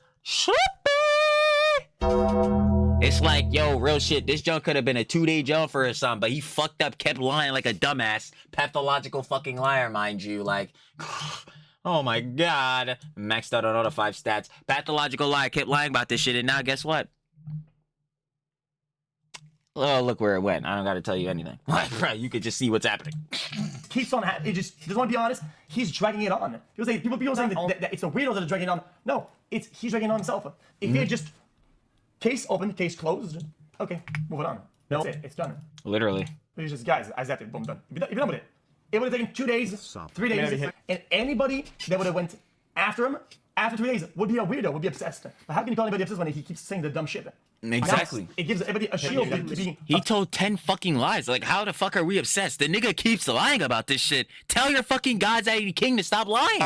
Speaker 2: It's like, yo, real shit, this junk could have been a 2-day jump for his son, but he fucked up, kept lying like a dumbass. Pathological fucking liar, mind you. Like, oh my god. Maxed out on all the 5 stats. Pathological liar, kept lying about this shit, and now guess what? Oh, look where it went. I don't gotta tell you anything. Like, bro, you could just see what's happening.
Speaker 7: Keeps on, it just want to be honest, he's dragging it on. People saying that it's the weirdos that are dragging it on. No, he's dragging it on himself. If he had just, case open, case closed, okay, move it on. That's it, it's done.
Speaker 2: Literally.
Speaker 7: He's just, guys, I zapped it, boom, done. You're done with it. It would have taken 2 days, 3 days, and anybody that would have went after him, after 2 days, would be a weirdo, would be obsessed. But how can you call anybody obsessed when he keeps saying the dumb shit?
Speaker 2: Exactly.
Speaker 7: It gives everybody a shield to being.
Speaker 2: He told 10 fucking lies. Like, how the fuck are we obsessed? The nigga keeps lying about this shit. Tell your fucking God's king to stop lying.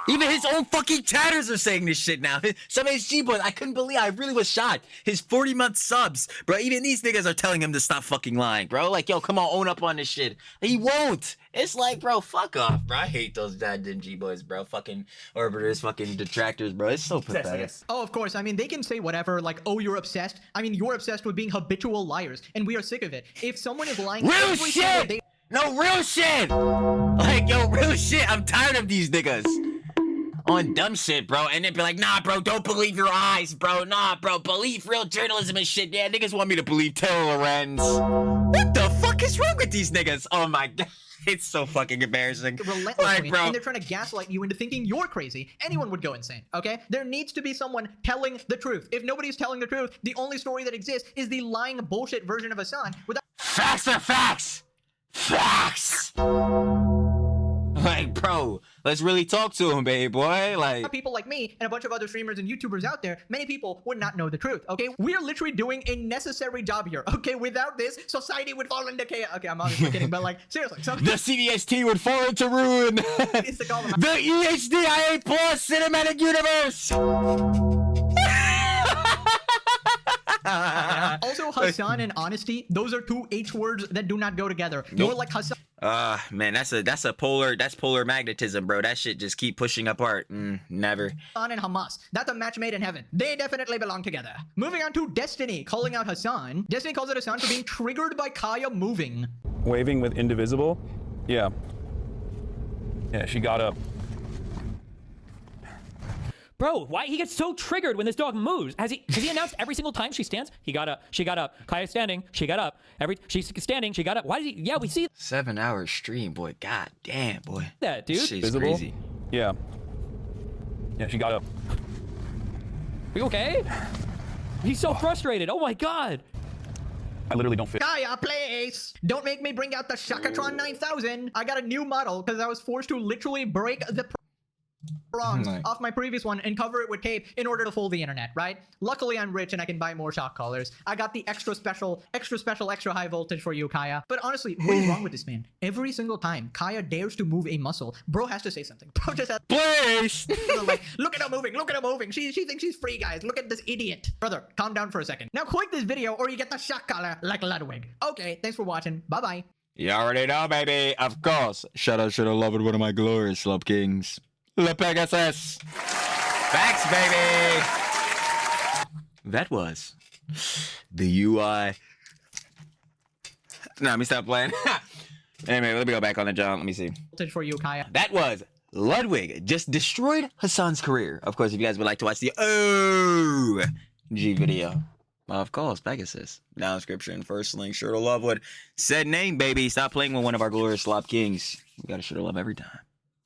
Speaker 2: Even his own fucking chatters are saying this shit now. Some HG boys, I couldn't believe, I really was shocked. His 40-month subs, bro, even these niggas are telling him to stop fucking lying, bro. Like, yo, come on, own up on this shit. He won't. It's like, bro, fuck off, bro. I hate those goddamn G boys, bro. Fucking orbiters, fucking detractors, bro. It's so pathetic.
Speaker 3: Oh, of course. I mean, they can say whatever, like, oh, you're obsessed. I mean, you're obsessed with being habitual liars, and we are sick of it. If someone is lying
Speaker 2: Real
Speaker 3: every single
Speaker 2: shit!
Speaker 3: day,
Speaker 2: No, real shit! Like, yo, real shit. I'm tired of these niggas. On dumb shit, bro, and then be like, nah, bro, don't believe your eyes, bro. Nah, bro, believe real journalism and shit. Yeah, niggas want me to believe Taylor Lorenz. What the fuck is wrong with these niggas? Oh my god, it's so fucking embarrassing.
Speaker 3: relentlessly,
Speaker 2: Like, bro.
Speaker 3: and they're trying to gaslight you into thinking you're crazy. Anyone would go insane, okay? There needs to be someone telling the truth. If nobody's telling the truth, the only story that exists is the lying bullshit version of Hasan without
Speaker 2: Facts are facts! Facts! Like, bro, let's really talk to him, baby boy. Like,
Speaker 3: people like me and a bunch of other streamers and YouTubers out there. Many people would not know the truth, okay? We are literally doing a necessary job here, okay? Without this, society would fall into chaos. Okay, I'm obviously kidding, but like, seriously. So
Speaker 2: the CDST would fall into ruin.
Speaker 3: it's to call them
Speaker 2: The EHDIA Plus Cinematic Universe!
Speaker 3: Also, Hasan and honesty, those are two H words that do not go together. You're like Hasan
Speaker 2: Man, that's polar magnetism, bro. That shit just keep pushing apart. Never.
Speaker 3: and Hamas. That's a match made in heaven. They definitely belong together. Moving on to Destiny, calling out Hasan. Destiny calls it Hasan for being triggered by Kaya moving.
Speaker 1: Waving with Indivisible? Yeah. Yeah, she got up.
Speaker 8: Bro, why he gets so triggered when this dog moves? Has he announced every single time she stands? He got up. She got up. Kaya's standing. She got up. She's standing. She got up. Why did he? Yeah, we see
Speaker 2: 7-hour stream, boy. God damn, boy.
Speaker 8: that, dude.
Speaker 2: Shit's
Speaker 1: Visible?
Speaker 2: crazy.
Speaker 1: Yeah. Yeah, she got up.
Speaker 8: We okay? He's so frustrated. Oh my god.
Speaker 1: I literally don't fit.
Speaker 3: Kaya, place! Don't make me bring out the Shakatron 9000. I got a new model because I was forced to literally break the prongs off my previous one and cover it with tape in order to fool the internet, right? Luckily, I'm rich and I can buy more shock collars. I got the extra special, extra high voltage for you, Kaya. But honestly, what is wrong with this man? Every single time Kaya dares to move a muscle, bro has to say something. Bro just has
Speaker 2: Place!
Speaker 3: like, look at her moving. She thinks she's free, guys. Look at this idiot. Brother, calm down for a second. Now click this video or you get the shock collar like Ludwig. Okay, thanks for watching. Bye-bye.
Speaker 2: You already know, baby. Of course. Should have loved one of my glorious slop kings. Le Pegasus. Facts, baby. That was the UI. No, let me stop playing. Anyway, let me go back on the jump. Let me see.
Speaker 3: Voltage for you, Kaya.
Speaker 2: That was Ludwig. Just destroyed Hasan's career. Of course, if you guys would like to watch the OG video. Of course, Pegasus. Down description, first link, Shirt of Lovewood. Said name, baby. Stop playing with one of our glorious slop kings. We got a Shirt of Love every time.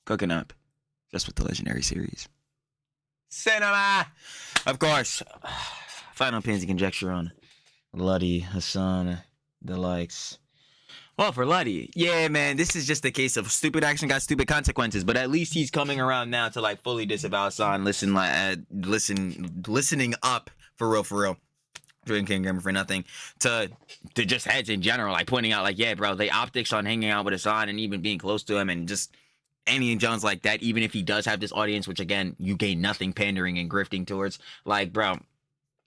Speaker 2: Cooking up. Just with the legendary series. Cinema! Of course. Final opinions and conjecture on Luddy, Hasan, the likes. Well, for Luddy, yeah, man, this is just a case of stupid action got stupid consequences. But at least he's coming around now to like fully disavow Hasan, listening up for real. Drinking Gamer for nothing to just heads in general, like pointing out like, yeah, bro, the optics on hanging out with Hasan and even being close to him and just any and John's like that, even if he does have this audience, which again, you gain nothing pandering and grifting towards, like, bro,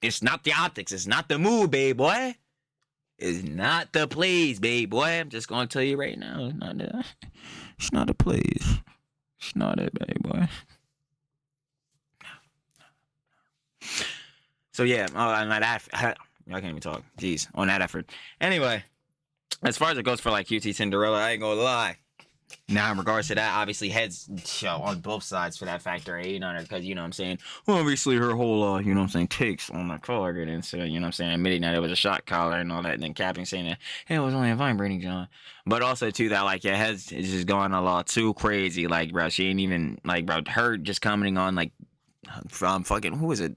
Speaker 2: it's not the optics, it's not the move, babe boy. It's not the plays, babe boy. I'm just gonna tell you right now, it's not the plays. It's not it, babe boy. So yeah, on that I can't even talk. Jeez, on that effort. Anyway, as far as it goes for like QT Cinderella, I ain't gonna lie. Now, in regards to that, obviously heads on both sides for that factor 8 on her, because, you know what I'm saying, well, obviously her whole, you know what I'm saying, takes on the target, and so, you know what I'm saying, admitting that it was a shot collar and all that, and then capping saying that, hey, it was only a vibrating John. But also, too, that, like, yeah, heads is just going a lot too crazy, like, bro, she ain't even, like, bro, her just commenting on, like, from fucking, who was it,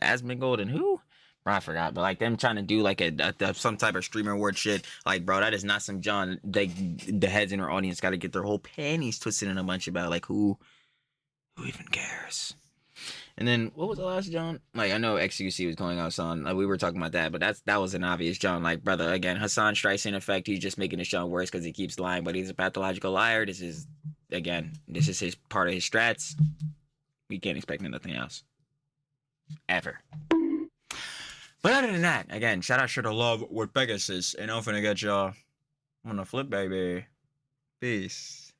Speaker 2: Asmongold and who? Bro, I forgot, but like them trying to do like a some type of streamer award shit, like, bro, that is not some John. Like the heads in our audience got to get their whole panties twisted in a bunch about like who Who even cares? And then what was the last John? Like I know XUC was going out son. Like we were talking about that, but that was an obvious John. Like brother, again, Hasan strikes in effect. He's just making it Sean worse because he keeps lying, but he's a pathological liar. This is his part of his strats. We can't expect nothing else. Ever. But other than that, again, shout out to love with Pegasus. And I'm finna get y'all on the flip, baby. Peace.